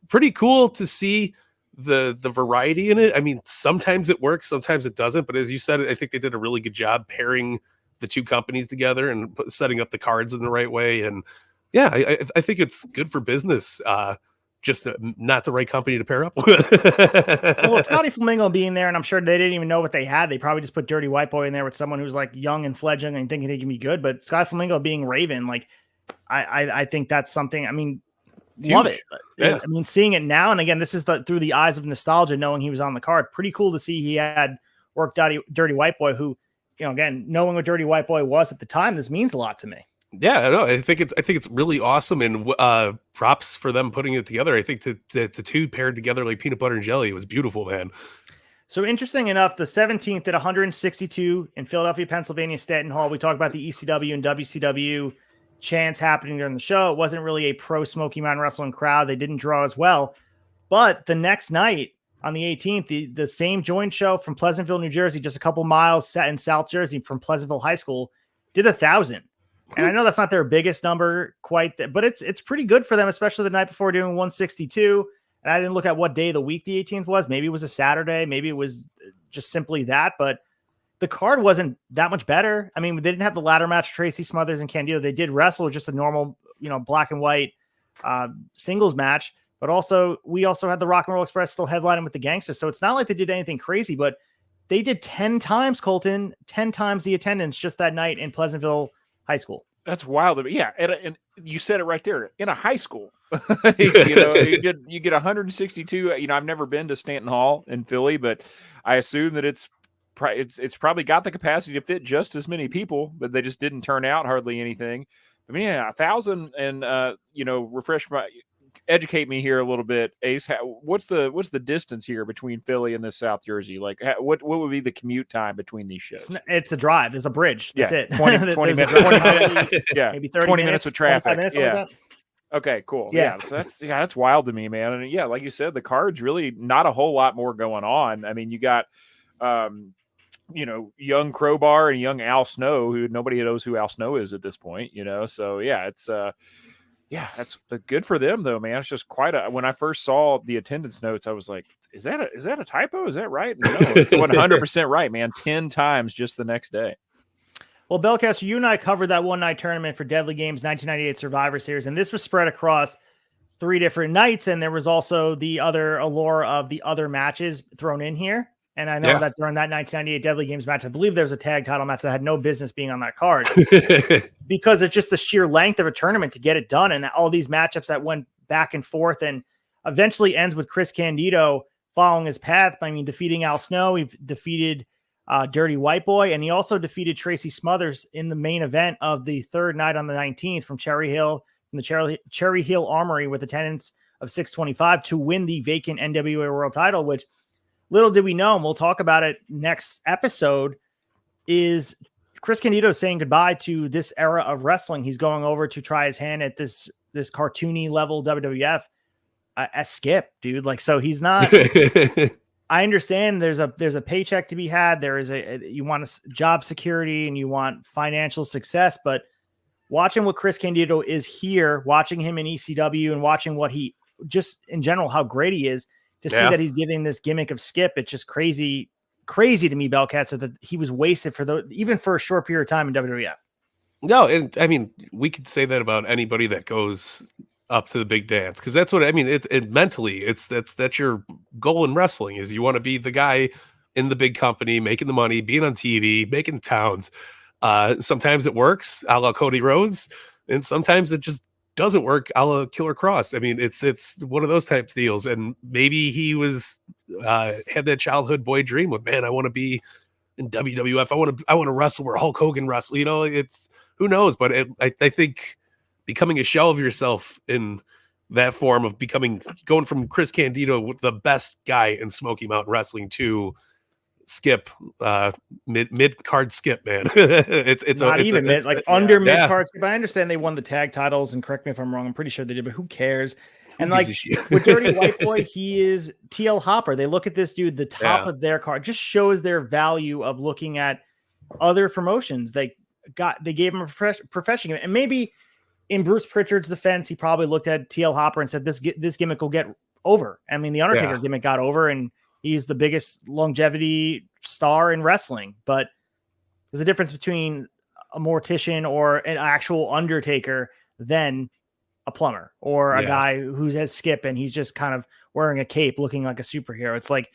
Pretty cool to see the variety in it. Sometimes it works, sometimes it doesn't. But as you said, I think they did a really good job pairing the two companies together and setting up the cards in the right way. And yeah, I think it's good for business. Just not the right company to pair up with. Well, Scotty Flamingo being there, and I'm sure they didn't even know what they had. They probably just put Dirty White Boy in there with someone who's like young and fledgling and thinking they can be good. But Scotty Flamingo being Raven, I think that's something. Love it. Yeah. Seeing it now, and again, this is through the eyes of nostalgia, knowing he was on the card. Pretty cool to see he had worked out Dirty White Boy, who, again, knowing what Dirty White Boy was at the time, this means a lot to me. Yeah, no, I think it's really awesome, and props for them putting it together. I think the two paired together like peanut butter and jelly. It was beautiful, man. So interesting enough, the 17th at 162 in Philadelphia, Pennsylvania, Stanton Hall. We talked about the ECW and WCW chants happening during the show. It wasn't really a pro Smoky Mountain Wrestling crowd. They didn't draw as well. But the next night on the 18th, the same joint show from Pleasantville, New Jersey, just a couple miles set in South Jersey from Pleasantville High School, did 1,000. And I know that's not their biggest number but it's pretty good for them, especially the night before doing 162. And I didn't look at what day of the week the 18th was. Maybe it was a Saturday. Maybe it was just simply that. But the card wasn't that much better. They didn't have the ladder match, Tracy Smothers and Candido. They did wrestle just a normal, black and white singles match. But we also had the Rock and Roll Express still headlining with the Gangstas. So it's not like they did anything crazy, but they did 10 times, Colton, 10 times the attendance just that night in Pleasantville High School. That's wild. Yeah, and you said it right there. In a high school, you get 162. I've never been to Stanton Hall in Philly, but I assume that it's probably got the capacity to fit just as many people, but they just didn't turn out hardly anything. 1,000 and educate me here a little bit, Ace. What's the distance here between Philly and this South Jersey? Like, what would be the commute time between these shows? It's a drive. There's a bridge. That's it. 20 minutes. Yeah, maybe 30 20 minutes with traffic. Minutes, yeah. like Okay, cool. Yeah. So that's wild to me, man. And yeah, like you said, the card's really not a whole lot more going on. You got, young Crowbar and young Al Snow, who nobody knows who Al Snow is at this point. So yeah, it's that's good for them though, man. It's just when I first saw the attendance notes, I was like, is that a typo? Is that right? No, it's 100% right, man. 10 times just the next day. Well, Belcaster, you and I covered that one-night tournament for Deadly Games 1998 Survivor Series, and this was spread across 3 different nights, and there was also the other allure of the other matches thrown in here. And I know that during that 1998 Deadly Games match, I believe there was a tag title match that had no business being on that card because it's just the sheer length of a tournament to get it done. And all these matchups that went back and forth and eventually ends with Chris Candido following his path. Defeating Al Snow. He defeated Dirty White Boy, and he also defeated Tracy Smothers in the main event of the third night on the 19th from Cherry Hill, from the Cherry Hill Armory with attendance of 625 to win the vacant NWA World title, which little did we know, and we'll talk about it next episode, is Chris Candido saying goodbye to this era of wrestling. He's going over to try his hand at this cartoony level WWF as Skip, dude. Like, so he's not. I understand there's a paycheck to be had. There is you want a job security and you want financial success, but watching what Chris Candido is here, watching him in ECW and watching what he just in general, how great he is, to see that he's giving this gimmick of Skip. It's just crazy to me, Belcaster, that he was wasted even for a short period of time in WWF. No, and I mean, we could say that about anybody that goes up to the big dance, because that's what I mean. It mentally, that's your goal in wrestling, is you want to be the guy in the big company, making the money, being on TV, making towns. Sometimes it works, a la Cody Rhodes, and sometimes it just doesn't work, a la Killer Cross. I mean, it's one of those types of deals, and maybe he was had that childhood boy dream of, man, I want to be in WWF. I want to wrestle where Hulk Hogan wrestled. You know, it's, who knows, but I think becoming a shell of yourself in that form of going from Chris Candido, the best guy in Smoky Mountain Wrestling, to Skip, mid card Skip, man. it's not even mid, like under mid card Skip. I understand they won the tag titles, and correct me if I'm wrong, I'm pretty sure they did, but who cares? And like with Dirty White Boy, he is TL Hopper. They look at this dude, the top of their card, just shows their value of looking at other promotions. They gave him a profession, and maybe in Bruce Pritchard's defense, he probably looked at TL Hopper and said, this gimmick will get over. I mean, the Undertaker gimmick got over, and he's the biggest longevity star in wrestling. But there's a difference between a mortician or an actual Undertaker than a plumber or a guy who's as Skip and he's just kind of wearing a cape looking like a superhero. It's like,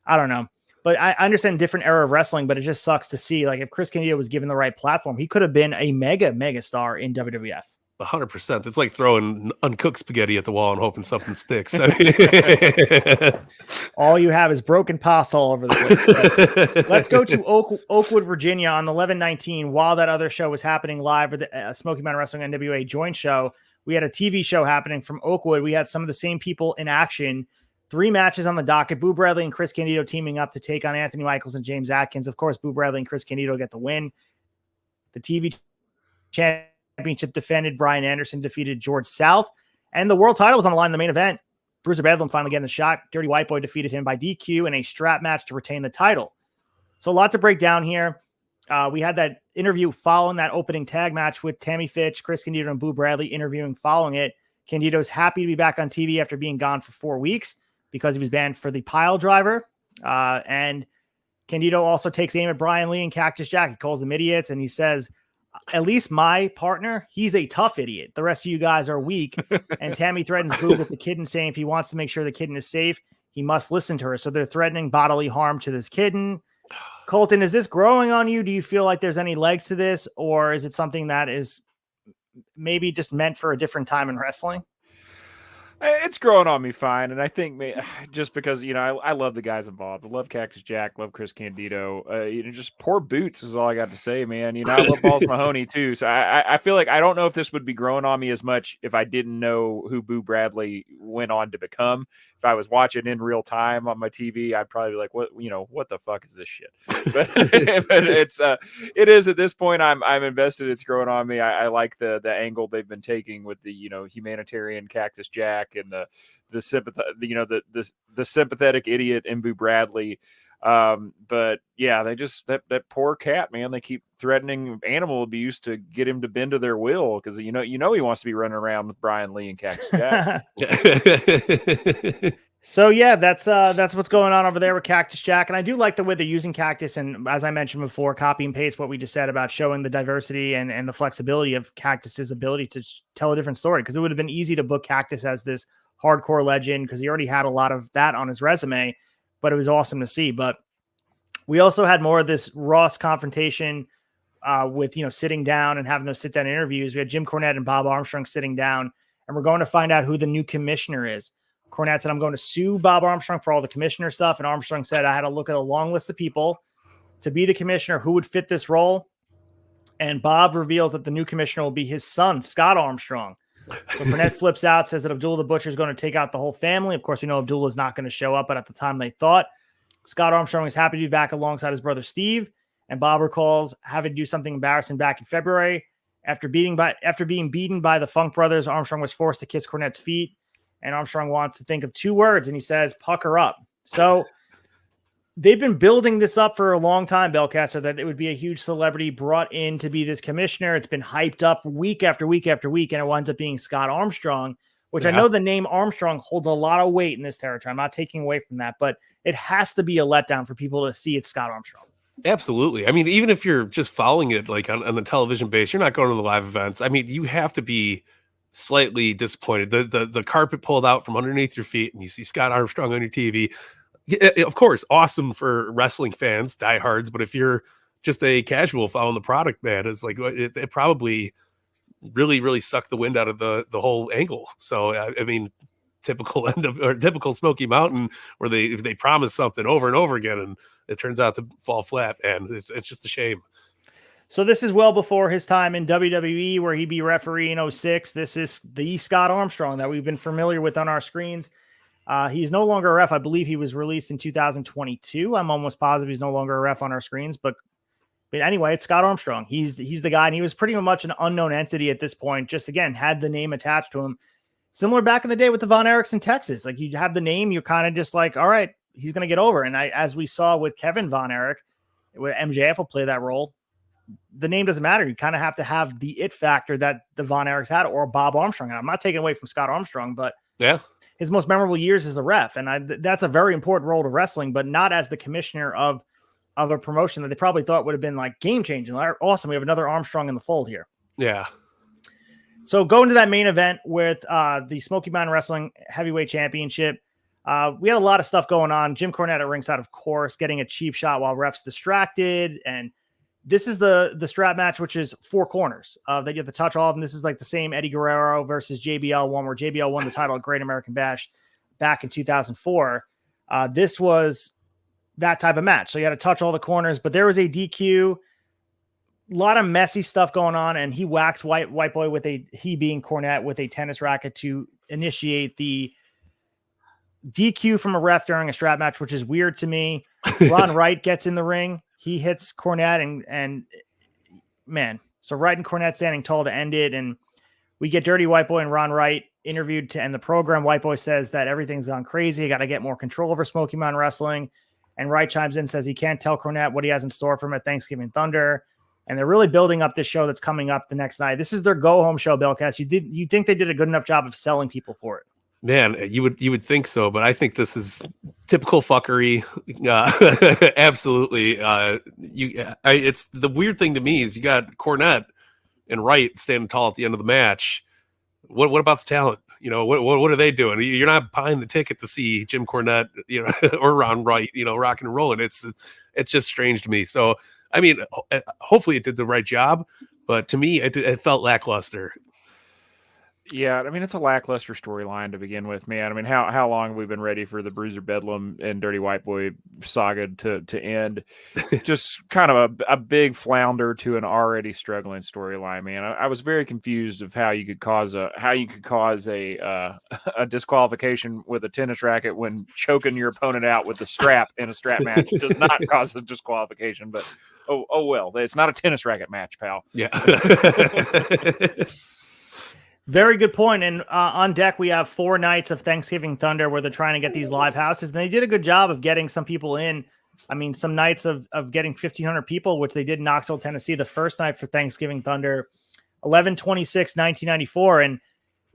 I don't know. But I understand different era of wrestling, but it just sucks to see, like, if Chris Candido was given the right platform, he could have been a mega star in WWF. 100%. It's like throwing uncooked spaghetti at the wall and hoping something sticks. All you have is broken pasta all over the place. Let's go to Oakwood, Virginia on the 11/19. While that other show was happening live, or the Smoky Mountain Wrestling NWA joint show, we had a TV show happening from Oakwood. We had some of the same people in action. 3 matches on the docket. Boo Bradley and Chris Candido teaming up to take on Anthony Michaels and James Atkins. Of course, Boo Bradley and Chris Candido get the win. The TV championship defended. Brian Anderson defeated George South. And the world title was on the line in the main event. Bruiser Bedlam finally getting the shot. Dirty White Boy defeated him by DQ in a strap match to retain the title. So a lot to break down here. We had that interview following that opening tag match with Tammy Fitch, Chris Candido, and Boo Bradley interviewing following it. Candido's happy to be back on TV after being gone for 4 weeks because he was banned for the pile driver. And Candido also takes aim at Brian Lee and Cactus Jack. He calls them idiots, and he says, at least my partner, he's a tough idiot. The rest of you guys are weak. And Tammy threatens Boo with the kitten, saying if he wants to make sure the kitten is safe, he must listen to her. So they're threatening bodily harm to this kitten. Colton, is this growing on you? Do you feel like there's any legs to this, or is it something that is maybe just meant for a different time in wrestling? It's growing on me fine, and I think just because, you know, I love the guys involved. I love Cactus Jack, love Chris Candido. You know, just poor Boots is all I got to say, man. You know, I love Balls Mahoney too, so I feel like I don't know if this would be growing on me as much if I didn't know who Boo Bradley went on to become. If I was watching in real time on my TV, I'd probably be like, what the fuck is this shit? But it is at this point. I'm invested. It's growing on me. I like the angle they've been taking with the, you know, humanitarian Cactus Jack and the sympathetic idiot in Boo Bradley. But yeah, they just that poor cat, man. They keep threatening animal abuse to get him to bend to their will because you know he wants to be running around with Brian Lee and Cactus Jack. So yeah, that's what's going on over there with Cactus Jack, and I do like the way they're using Cactus, and as I mentioned before, copy and paste what we just said about showing the diversity and the flexibility of Cactus's ability to tell a different story, because it would have been easy to book Cactus as this hardcore legend because he already had a lot of that on his resume, but it was awesome to see. But we also had more of this Ross confrontation with, you know, sitting down and having those sit down interviews. We had Jim Cornette and Bob Armstrong sitting down, and we're going to find out who the new commissioner is. Cornette said, I'm going to sue Bob Armstrong for all the commissioner stuff. And Armstrong said, I had to look at a long list of people to be the commissioner who would fit this role. And Bob reveals that the new commissioner will be his son, Scott Armstrong. So Cornette flips out, says that Abdullah the Butcher is going to take out the whole family. Of course, we know Abdullah is not going to show up, but at the time they thought. Scott Armstrong is happy to be back alongside his brother Steve, and Bob recalls having to do something embarrassing back in February. After being beaten by the Funk Brothers, Armstrong was forced to kiss Cornette's feet, and Armstrong wants to think of 2 words, and he says, "Pucker up." So they've been building this up for a long time, Belcaster, that it would be a huge celebrity brought in to be this commissioner. It's been hyped up week after week after week, and it winds up being Scott Armstrong, which I know the name Armstrong holds a lot of weight in this territory. I'm not taking away from that, but it has to be a letdown for people to see it's Scott Armstrong. Absolutely. I mean, even if you're just following it like on the television base, you're not going to the live events. I mean, you have to be slightly disappointed. The carpet pulled out from underneath your feet, and you see Scott Armstrong on your TV. Of course, awesome for wrestling fans, diehards. But if you're just a casual following the product, man, it's like it probably really sucked the wind out of the whole angle. So I mean, typical Smoky Mountain, where they promise something over and over again, and it turns out to fall flat, and it's just a shame. So this is well before his time in WWE, where he'd be referee in 2006. This is the Scott Armstrong that we've been familiar with on our screens. He's no longer a ref. I believe he was released in 2022. I'm almost positive he's no longer a ref on our screens, but anyway, it's Scott Armstrong. He's the guy, and he was pretty much an unknown entity at this point. Just again, had the name attached to him. Similar back in the day with the Von Erichs in Texas. Like, you have the name, you're kind of just like, all right, he's going to get over. And as we saw with Kevin Von Erich, where MJF will play that role, the name doesn't matter. You kind of have to have the it factor that the Von Erichs had, or Bob Armstrong had. I'm not taking away from Scott Armstrong, but his most memorable years as a ref. And that's a very important role to wrestling, but not as the commissioner of a promotion that they probably thought would have been like game changing. Awesome. We have another Armstrong in the fold here. Yeah. So going to that main event with the Smoky Mountain Wrestling Heavyweight Championship, we had a lot of stuff going on. Jim Cornette at ringside, of course, getting a cheap shot while refs distracted. And this is the strap match, which is 4 corners. They get to touch all of them. This is like the same Eddie Guerrero versus JBL one, where JBL won the title at Great American Bash back in 2004. This was that type of match. So you had to touch all the corners, but there was a DQ. A lot of messy stuff going on, and he whacks White Boy he being Cornette, with a tennis racket to initiate the DQ from a ref during a strap match, which is weird to me. Ron Wright gets in the ring. He hits Cornette, and man, so Wright and Cornette standing tall to end it. And we get Dirty White Boy and Ron Wright interviewed to end the program. White Boy says that everything's gone crazy. I got to get more control over Smoky Mountain Wrestling. And Wright chimes in, says he can't tell Cornette what he has in store for him at Thanksgiving Thunder. And they're really building up this show that's coming up the next night. This is their go-home show, Belcast. You think they did a good enough job of selling people for it? Man, you would think so, but I think this is typical fuckery. Absolutely. It's the weird thing to me is you got Cornette and Wright standing tall at the end of the match. What about the talent? You know, what are they doing? You're not buying the ticket to see Jim Cornette, you know, or Ron Wright, you know, rocking and rolling. It's just strange to me. So, I mean, hopefully it did the right job, but to me, it felt lackluster. Yeah, I mean, it's a lackluster storyline to begin with, man. I mean, how long have we been ready for the Bruiser Bedlam and Dirty White Boy saga to end? Just kind of a big flounder to an already struggling storyline, man. I was very confused of how you could cause a disqualification with a tennis racket when choking your opponent out with the strap in a strap match does not cause a disqualification. But oh well, it's not a tennis racket match, pal. Yeah. Very good point. And on deck, we have 4 nights of Thanksgiving Thunder where they're trying to get these live houses. And they did a good job of getting some people in. I mean, some nights of getting 1,500 people, which they did in Knoxville, Tennessee, the first night for Thanksgiving Thunder, 11/26/1994. And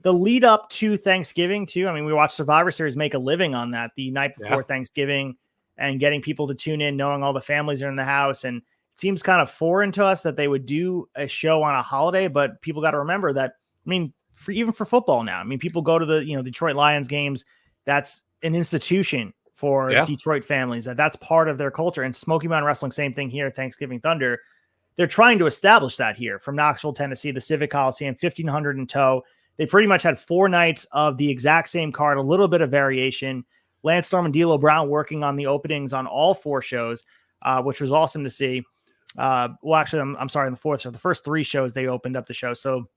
the lead up to Thanksgiving, too. I mean, we watched Survivor Series make a living on that the night before Thanksgiving, and getting people to tune in, knowing all the families are in the house. And it seems kind of foreign to us that they would do a show on a holiday, but people got to remember that, I mean, even for football now, I mean, people go to the Detroit Lions games. That's an institution for Detroit families. That's part of their culture. And Smoky Mountain Wrestling, same thing here. Thanksgiving Thunder, they're trying to establish that here from Knoxville, Tennessee, the Civic Coliseum, 1,500 in tow. They pretty much had 4 nights of the exact same card, a little bit of variation. Lance Storm and D'Lo Brown working on the openings on all 4 shows, which was awesome to see. Well, actually, I'm sorry, in the 4th show, the first 3 shows they opened up the show. So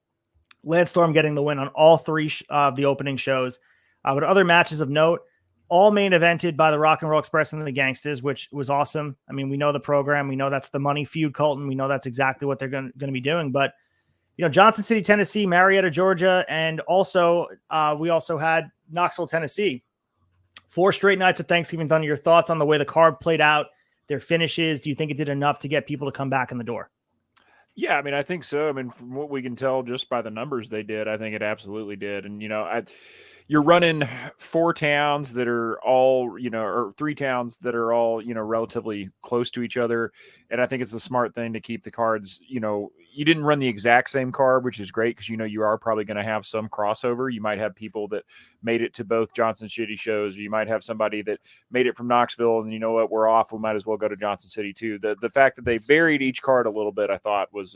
Lance Storm getting the win on all 3 of the opening shows. But other matches of note, all main evented by the Rock and Roll Express and the Gangstas, which was awesome. I mean, we know the program. We know that's the money feud, Colton. We know that's exactly what they're going to be doing. But, Johnson City, Tennessee, Marietta, Georgia, and also we also had Knoxville, Tennessee. 4 straight nights of Thanksgiving Thunder. Your thoughts on the way the card played out, their finishes? Do you think it did enough to get people to come back in the door? Yeah, I mean, I think so. I mean, from what we can tell just by the numbers they did, I think it absolutely did. And, you're running 4 towns that are all, or 3 towns that are all, relatively close to each other. And I think it's the smart thing to keep the cards, you didn't run the exact same card, which is great because, you are probably going to have some crossover. You might have people that made it to both Johnson City shows, or you might have somebody that made it from Knoxville and, you know what, we're off. We might as well go to Johnson City too. The fact that they varied each card a little bit, I thought was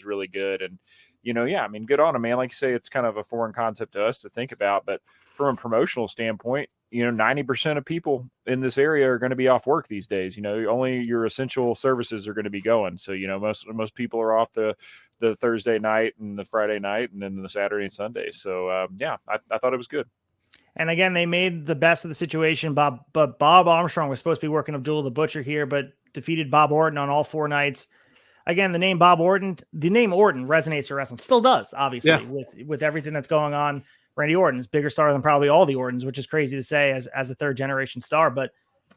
really good. And, I mean, good on them, man. Like you say, it's kind of a foreign concept to us to think about, but from a promotional standpoint, 90% of people in this area are going to be off work these days. Only your essential services are going to be going. So, most people are off the Thursday night and the Friday night and then the Saturday and Sunday. So, I thought it was good. And again, they made the best of the situation. Bob Armstrong was supposed to be working Abdullah the Butcher here, but defeated Bob Orton on all 4 nights. Again, the name Orton resonates for wrestling. Still does, obviously, with everything that's going on. Randy Orton's bigger star than probably all the Ortons, which is crazy to say as a 3rd generation star, but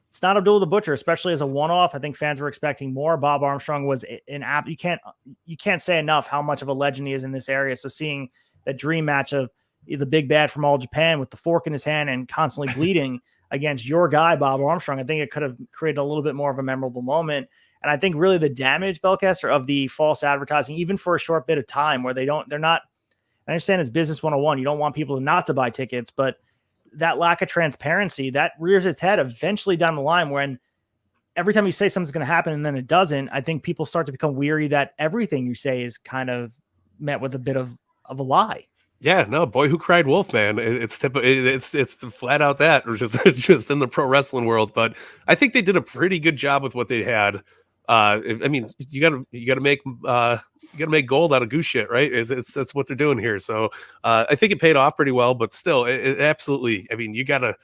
it's not Abdullah the Butcher, especially as a one-off. I think fans were expecting more. Bob Armstrong was an app. You can't say enough how much of a legend he is in this area. So seeing that dream match of the big bad from All Japan with the fork in his hand and constantly bleeding against your guy, Bob Armstrong, I think it could have created a little bit more of a memorable moment. And I think really the damage, Belcaster, of the false advertising, even for a short bit of time where they're not, I understand it's business 101. You don't want people not to buy tickets, but that lack of transparency, that rears its head eventually down the line when every time you say something's going to happen and then it doesn't, I think people start to become weary that everything you say is kind of met with a bit of a lie. Yeah, no, boy who cried wolf, man. It's flat out that, or just in the pro wrestling world. But I think they did a pretty good job with what they had. I mean, you gotta make gold out of goose shit, right? That's what they're doing here. So I think it paid off pretty well, but still, it absolutely. I mean, you gotta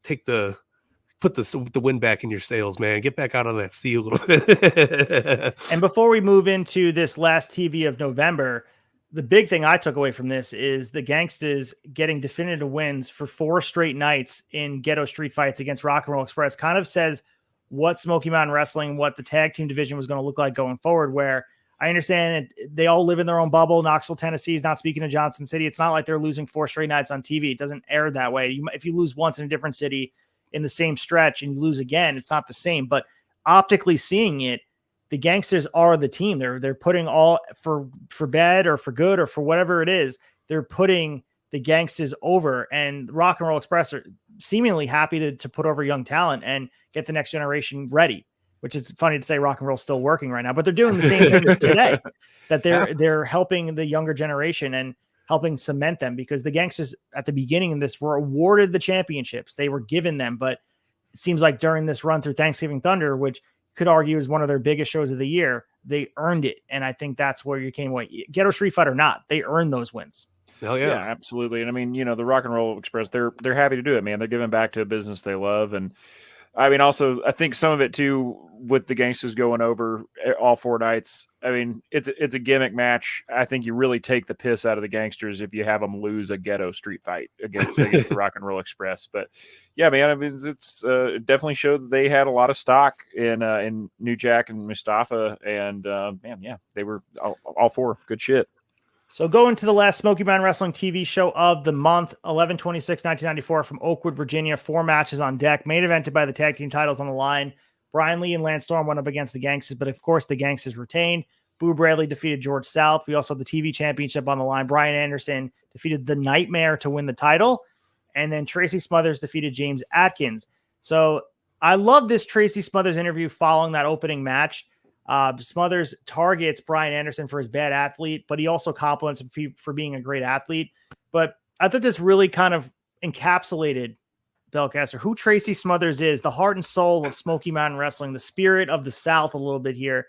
put the wind back in your sails, man. Get back out on that sea a little bit. And before we move into this last TV of November, the big thing I took away from this is the Gangstas getting definitive wins for 4 straight nights in ghetto street fights against Rock and Roll Express. Kind of says what Smoky Mountain Wrestling, what the tag team division was going to look like going forward, where I understand they all live in their own bubble. Knoxville, Tennessee is not speaking of Johnson City. It's not like they're losing 4 straight nights on TV. It doesn't air that way. If you lose once in a different city in the same stretch and you lose again, it's not the same. But optically seeing it, the Gangstas are the team. They're putting all for bad or for good or for whatever it is. They're putting the Gangstas over, and Rock and Roll Express are seemingly happy to put over young talent and get the next generation ready. Which is funny to say Rock and Roll still working right now, but they're doing the same thing today. That they're helping the younger generation and helping cement them, because the Gangstas at the beginning of this were awarded the championships. They were given them, but it seems like during this run through Thanksgiving Thunder, which could argue is one of their biggest shows of the year, they earned it. And I think that's where you came away. Ghetto Street Fight or not, they earned those wins. Hell yeah. Yeah, absolutely. And I mean, the Rock and Roll Express, they're happy to do it, man. They're giving back to a business they love. And I mean, also, I think some of it too, with the Gangstas going over all 4 nights. I mean, it's a gimmick match. I think you really take the piss out of the Gangsters if you have them lose a ghetto street fight against the Rock and Roll Express. But yeah, man, I mean, it definitely showed that they had a lot of stock in New Jack and Mustafa, and man, yeah, they were all 4 good shit. So going to the last Smoky Mountain Wrestling TV show of the month, 11/26/1994 from Oakwood, Virginia. 4 matches on deck, main evented by the tag team titles on the line. Brian Lee and Lance Storm went up against the Gangstas, but of course the Gangstas retained. Boo Bradley defeated George South. We also had the TV championship on the line. Brian Anderson defeated the Nightmare to win the title. And then Tracy Smothers defeated James Atkins. So I love this Tracy Smothers interview following that opening match. Smothers targets Brian Anderson for his bad athlete, but he also compliments him for being a great athlete. But I thought this really kind of encapsulated, Belcaster, who Tracy Smothers is, the heart and soul of Smoky Mountain Wrestling, the spirit of the South a little bit here.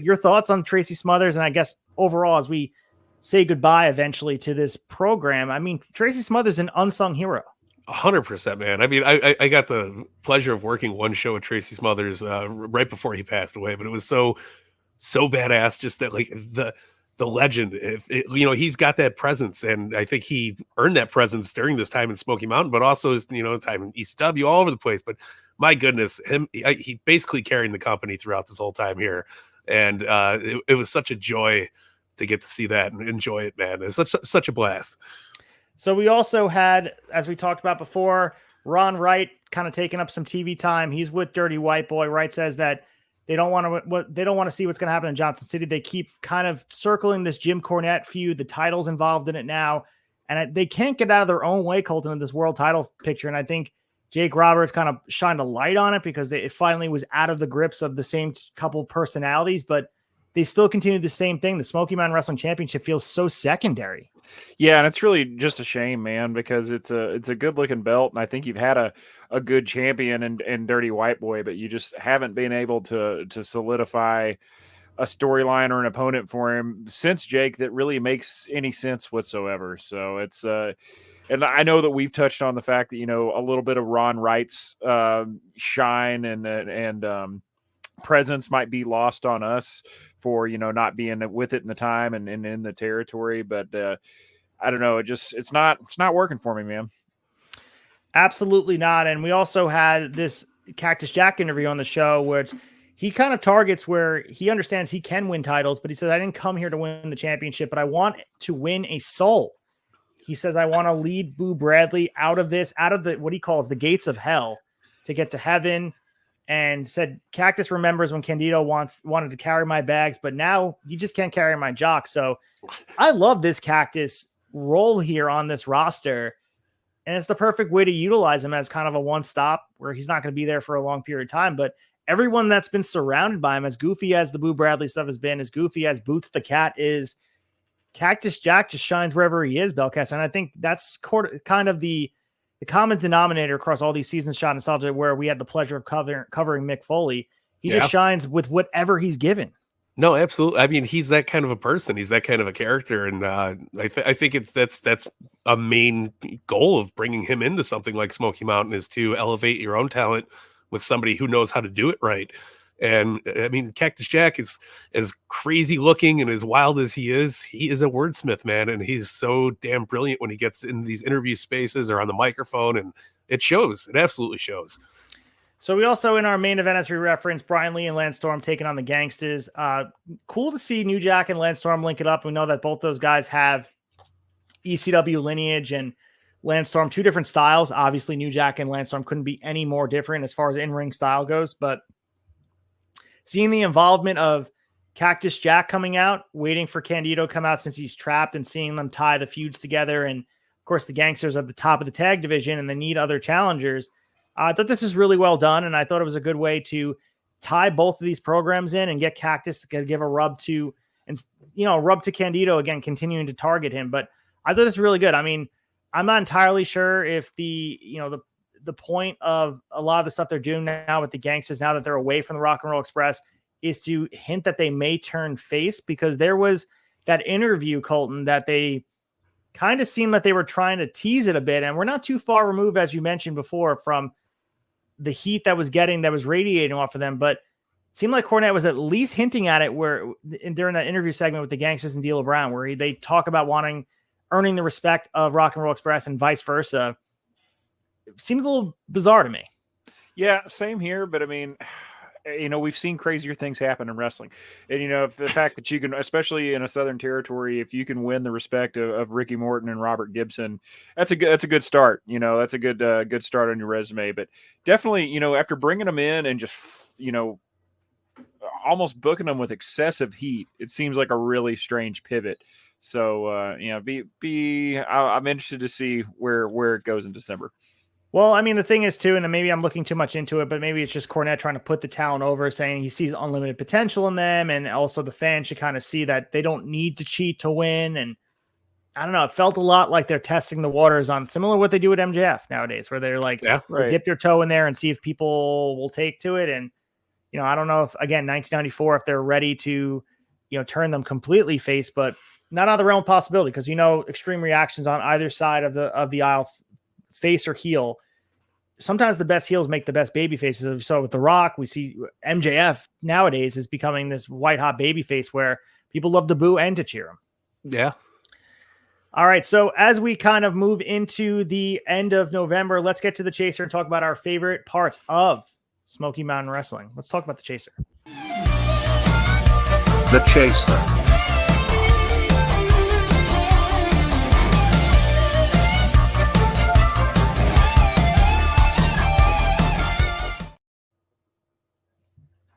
Your thoughts on Tracy Smothers, and I guess overall as we say goodbye eventually to this program. I mean, Tracy Smothers is an unsung hero. 100%, man. I mean, I got the pleasure of working one show with Tracy Smothers right before he passed away, but it was so badass. Just that, like the legend. If it, you know, he's got that presence, and I think he earned that presence during this time in Smoky Mountain, but also his time in ECW all over the place. But my goodness, he basically carrying the company throughout this whole time here, and it was such a joy to get to see that and enjoy it, man. It's such a blast. So we also had, as we talked about before, Ron Wright kind of taking up some TV time. He's with Dirty White Boy. Wright says that they don't want to see what's going to happen in Johnson City. They keep kind of circling this Jim Cornette feud. The title's involved in it now, and they can't get out of their own way, Colton, in this world title picture. And I think Jake Roberts kind of shined a light on it because it finally was out of the grips of the same couple personalities, but they still continue the same thing. The Smoky Mountain Wrestling Championship feels so secondary. Yeah, and it's really just a shame, man, because it's a good looking belt, and I think you've had a good champion in Dirty White Boy, but you just haven't been able to solidify a storyline or an opponent for him since Jake that really makes any sense whatsoever. So it's and I know that we've touched on the fact that a little bit of Ron Wright's shine and presence might be lost on us for not being with it in the time and in the territory, but I don't know, it's not working for me, man. Absolutely not. And we also had this Cactus Jack interview on the show, which he kind of targets where he understands he can win titles, but he says, I didn't come here to win the championship, but I want to win a soul. He says, I want to lead Boo Bradley out of the what he calls the gates of hell to get to heaven. And said, Cactus remembers when Candido wanted to carry my bags, but now you just can't carry my jock. So I love this Cactus role here on this roster. And it's the perfect way to utilize him as kind of a one-stop where he's not going to be there for a long period of time. But everyone that's been surrounded by him, as goofy as the Boo Bradley stuff has been, as goofy as Boots the Cat is, Cactus Jack just shines wherever he is, Belcaster. And I think that's kind of the common denominator across all these seasons shot nostalgia where we had the pleasure of covering Mick Foley. He just shines with whatever he's given. No, absolutely. I mean, he's that kind of a person. He's that kind of a character. And I think that's a main goal of bringing him into something like Smoky Mountain is to elevate your own talent with somebody who knows how to do it right. And I mean, Cactus Jack is as crazy looking and as wild as he is a wordsmith, man. And he's so damn brilliant when he gets in these interview spaces or on the microphone, and it shows. It absolutely shows. So we also, in our main event, as we referenced, Brian Lee and Lance Storm taking on the Gangstas. Cool to see New Jack and Lance Storm link it up. We know that both those guys have ECW lineage, and Lance Storm, two different styles. Obviously, New Jack and Lance Storm couldn't be any more different as far as in-ring style goes, but seeing the involvement of Cactus Jack coming out, waiting for Candido to come out since he's trapped, and seeing them tie the feuds together. And of course, the Gangsters are at the top of the tag division and they need other challengers. I thought this is really well done. And I thought it was a good way to tie both of these programs in and get Cactus to give a rub to Candido again, continuing to target him. But I thought this was really good. I mean, I'm not entirely sure if the point of a lot of the stuff they're doing now with the Gangstas, now that they're away from the Rock and Roll Express, is to hint that they may turn face, because there was that interview, Colton, that they kind of seemed like they were trying to tease it a bit. And we're not too far removed, as you mentioned before, from the heat that was radiating off of them. But it seemed like Cornette was at least hinting at it during that interview segment with the Gangstas and D'Lo Brown, where they talk about earning the respect of Rock and Roll Express and vice versa. It seemed a little bizarre to me. Yeah, same here. But I mean, we've seen crazier things happen in wrestling. And, if the fact that you can, especially in a Southern territory, if you can win the respect of Ricky Morton and Robert Gibson, that's a good start. That's a good start on your resume. But definitely, after bringing them in and just, almost booking them with excessive heat, it seems like a really strange pivot. So, I'm interested to see where it goes in December. Well, I mean, the thing is, too, and maybe I'm looking too much into it, but maybe it's just Cornette trying to put the talent over, saying he sees unlimited potential in them. And also the fans should kind of see that they don't need to cheat to win. And I don't know, it felt a lot like they're testing the waters on similar to what they do at MJF nowadays, where they're like, dip their toe in there and see if people will take to it. And, I don't know if, again, 1994, if they're ready to, turn them completely face, but not out of the realm of possibility, because, extreme reactions on either side of the aisle face or heel, sometimes the best heels make the best baby faces. As we saw with The Rock, we see MJF nowadays is becoming this white hot baby face where people love to boo and to cheer him. Yeah. All right. So as we kind of move into the end of November, let's get to the Chaser and talk about our favorite parts of Smoky Mountain Wrestling. Let's talk about the Chaser. The Chaser.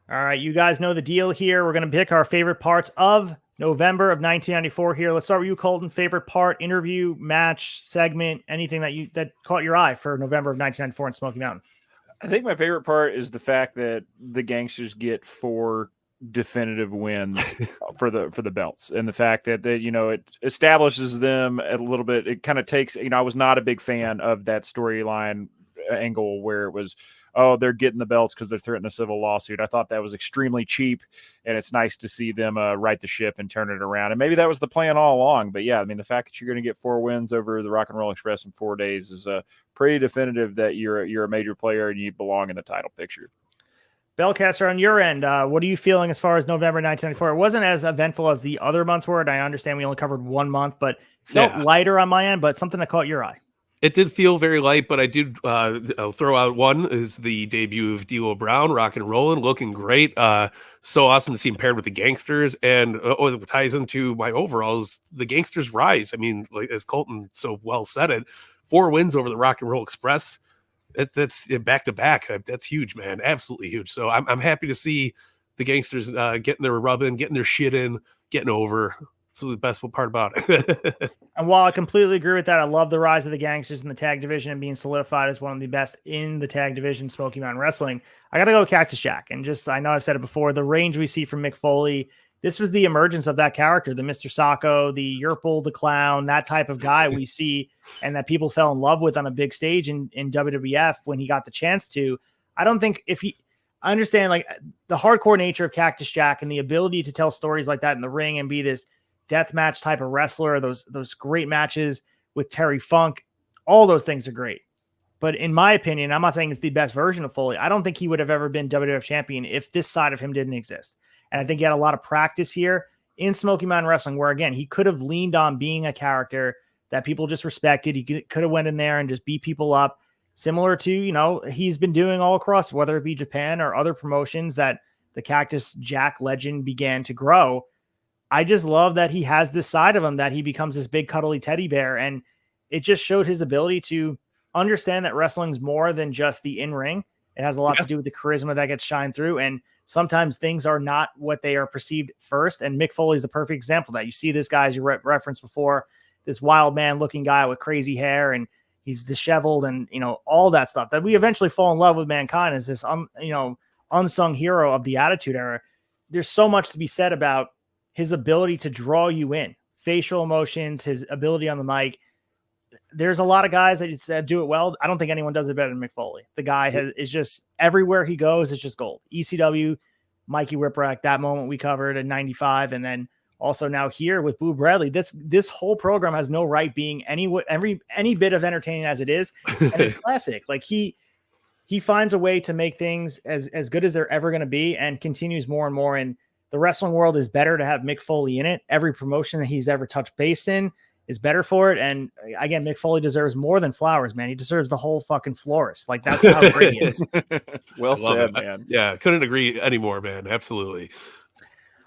All right, you guys know the deal here. We're going to pick our favorite parts of November of 1994 here. Let's start with you, Colton. Favorite part, interview, match, segment, anything that caught your eye for November of 1994 in Smoky Mountain? I think my favorite part is the fact that the Gangstas get 4 definitive wins for the belts, and the fact that it establishes them a little bit. It kind of takes, I was not a big fan of that storyline angle where it was, oh, they're getting the belts because they're threatening a civil lawsuit. I thought that was extremely cheap, and it's nice to see them right the ship and turn it around. And maybe that was the plan all along. But yeah, I mean, the fact that you're going to get 4 wins over the Rock and Roll Express in 4 days is pretty definitive that you're a major player and you belong in the title picture. Belcaster, on your end, what are you feeling as far as November 1994? It wasn't as eventful as the other months were, and I understand we only covered 1 month, but felt lighter on my end, but something that caught your eye. It did feel very light, but I did I'll throw out one is the debut of D'Lo Brown, rock and rolling, looking great. So awesome to see him paired with the Gangsters, and it ties into my overalls, the Gangsters rise. I mean, like as Colton so well said it, 4 wins over the Rock and Roll Express. That's back to back. That's huge, man. Absolutely huge. So I'm happy to see the Gangsters getting their rub in, getting their shit in, getting over. That's the best part about it. And while I completely agree with that, I love the rise of the Gangsters in the tag division and being solidified as one of the best in the tag division, Smoky Mountain Wrestling. I got to go with Cactus Jack. And I know I've said it before, the range we see from Mick Foley, this was the emergence of that character, the Mr. Sacco, the Yerple, the Clown, that type of guy we see and that people fell in love with on a big stage in WWF when he got the chance to. I don't think I understand like the hardcore nature of Cactus Jack and the ability to tell stories like that in the ring and be this death match type of wrestler, those great matches with Terry Funk, all those things are great. But in my opinion, I'm not saying it's the best version of Foley. I don't think he would have ever been WWF champion if this side of him didn't exist. And I think he had a lot of practice here in Smoky Mountain Wrestling where, again, he could have leaned on being a character that people just respected. He could have went in there and just beat people up, similar to, he's been doing all across, whether it be Japan or other promotions that the Cactus Jack legend began to grow. I just love that he has this side of him that he becomes this big cuddly teddy bear. And it just showed his ability to understand that wrestling's more than just the in-ring. It has a lot to do with the charisma that gets shined through. And sometimes things are not what they are perceived first. And Mick Foley is the perfect example of that. You see this guy, as you referenced before, this wild man looking guy with crazy hair and he's disheveled and, all that stuff that we eventually fall in love with Mankind as this, unsung hero of the Attitude Era. There's so much to be said about his ability to draw you in, facial emotions, his ability on the mic. There's a lot of guys that do it well. I don't think anyone does it better than Mick Foley. The guy is just everywhere he goes. It's just gold. ECW, Mikey Whipwreck, that moment we covered in 95. And then also now here with Boo Bradley, this whole program has no right being any bit of entertaining as it is. And it's classic. Like he finds a way to make things as good as they're ever going to be and continues more and more. And the wrestling world is better to have Mick Foley in it. Every promotion that he's ever touched base in is better for it. And again, Mick Foley deserves more than flowers, man. He deserves the whole fucking florist. Like that's how great he is. Well said, man. Yeah. Couldn't agree anymore, man. Absolutely.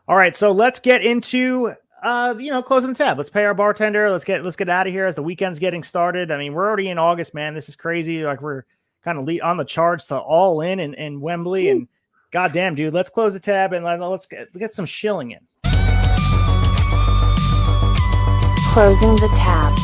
All right. So let's get into, closing the tab. Let's pay our bartender. Let's get out of here as the weekend's getting started. I mean, we're already in August, man. This is crazy. Like we're kind of on the charts to All In Wembley. And goddamn, dude, let's close the tab and let's get some shilling in. Closing the tab.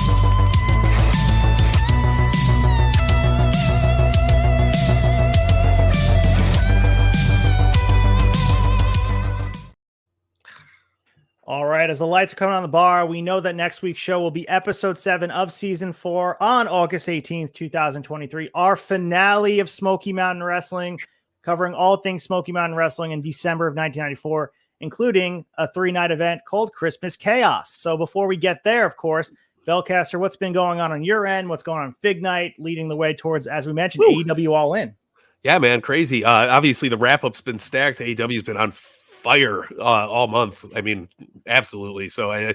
All right, as the lights are coming on the bar, we know that next week's show will be episode 7 of season 4 on August 18th, 2023. Our finale of Smoky Mountain Wrestling, covering all things Smoky Mountain Wrestling in December of 1994, including a 3-night event called Christmas Chaos. So before we get there, of course, Belcaster, what's been going on your end? What's going on Fig Night, leading the way towards, as we mentioned, AEW All In? Yeah, man, crazy. Obviously, the wrap-up's been stacked. AEW's been on fire all month. I mean, absolutely. So I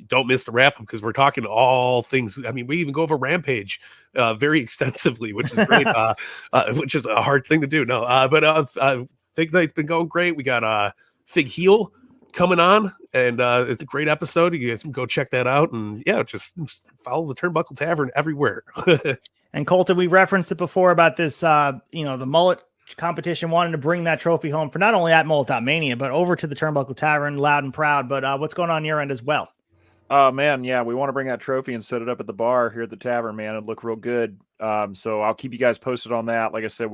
don't miss the wrap-up because we're talking all things. I mean, we even go over Rampage very extensively, which is great, which is a hard thing to do. No, but Fig Night's been going great. We got Fig Heel coming on, and it's a great episode. You guys can go check that out. And yeah, just follow the Turnbuckle Tavern everywhere. And Colton, we referenced it before about this, the mullet competition, wanting to bring that trophy home for not only at Mullet.mania, but over to the Turnbuckle Tavern, loud and proud. But what's going on your end as well? Oh, man, yeah, we want to bring that trophy and set it up at the bar here at the tavern, man. It'd look real good. So I'll keep you guys posted on that. Like I said,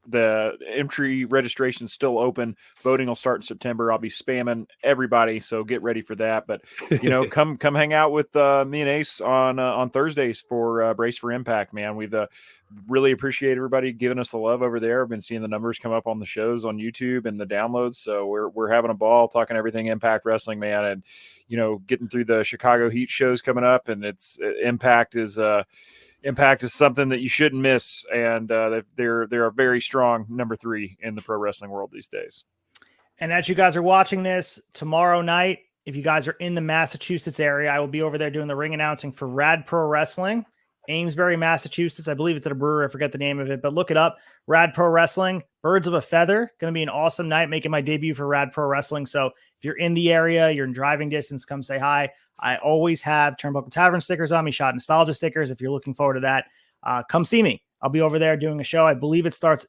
the entry registration is still open. Voting will start in September. I'll be spamming everybody, so get ready for that. But come hang out with me and Ace on Thursdays for Brace for Impact, man. We've really appreciate everybody giving us the love over there. I've been seeing the numbers come up on the shows on YouTube and the downloads, so we're having a ball talking everything Impact Wrestling, man. And getting through the Chicago Heat shows coming up, and Impact is something that you shouldn't miss, and they're a very strong number 3 in the pro wrestling world these days. And as you guys are watching this tomorrow night, if you guys are in the Massachusetts area, I will be over there doing the ring announcing for Rad Pro Wrestling, Amesbury, Massachusetts. I believe it's at a brewery. I forget the name of it, but look it up. Rad Pro Wrestling, Birds of a Feather. Going to be an awesome night, making my debut for Rad Pro Wrestling. So if you're in the area, you're in driving distance, come say hi. I always have Turnbuckle Tavern stickers on me, Shot Nostalgia stickers. If you're looking forward to that, come see me. I'll be over there doing a show. I believe it starts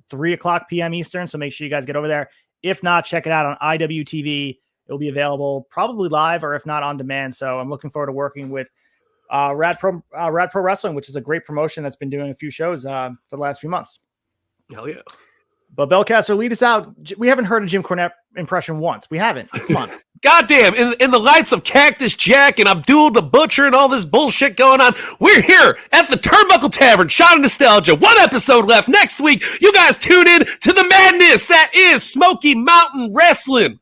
3:00 p.m. Eastern, so make sure you guys get over there. If not, check it out on IWTV. It'll be available probably live or if not on demand. So I'm looking forward to working with Rad Pro Wrestling, which is a great promotion that's been doing a few shows for the last few months. Hell yeah. But Belcaster, lead us out. We haven't heard a Jim Cornette impression once. We haven't. Come on. Goddamn, in the lights of Cactus Jack and Abdul the Butcher and all this bullshit going on, we're here at the Turnbuckle Tavern, Shot of Nostalgia. One episode left. Next week, you guys tune in to the madness that is Smoky Mountain Wrestling.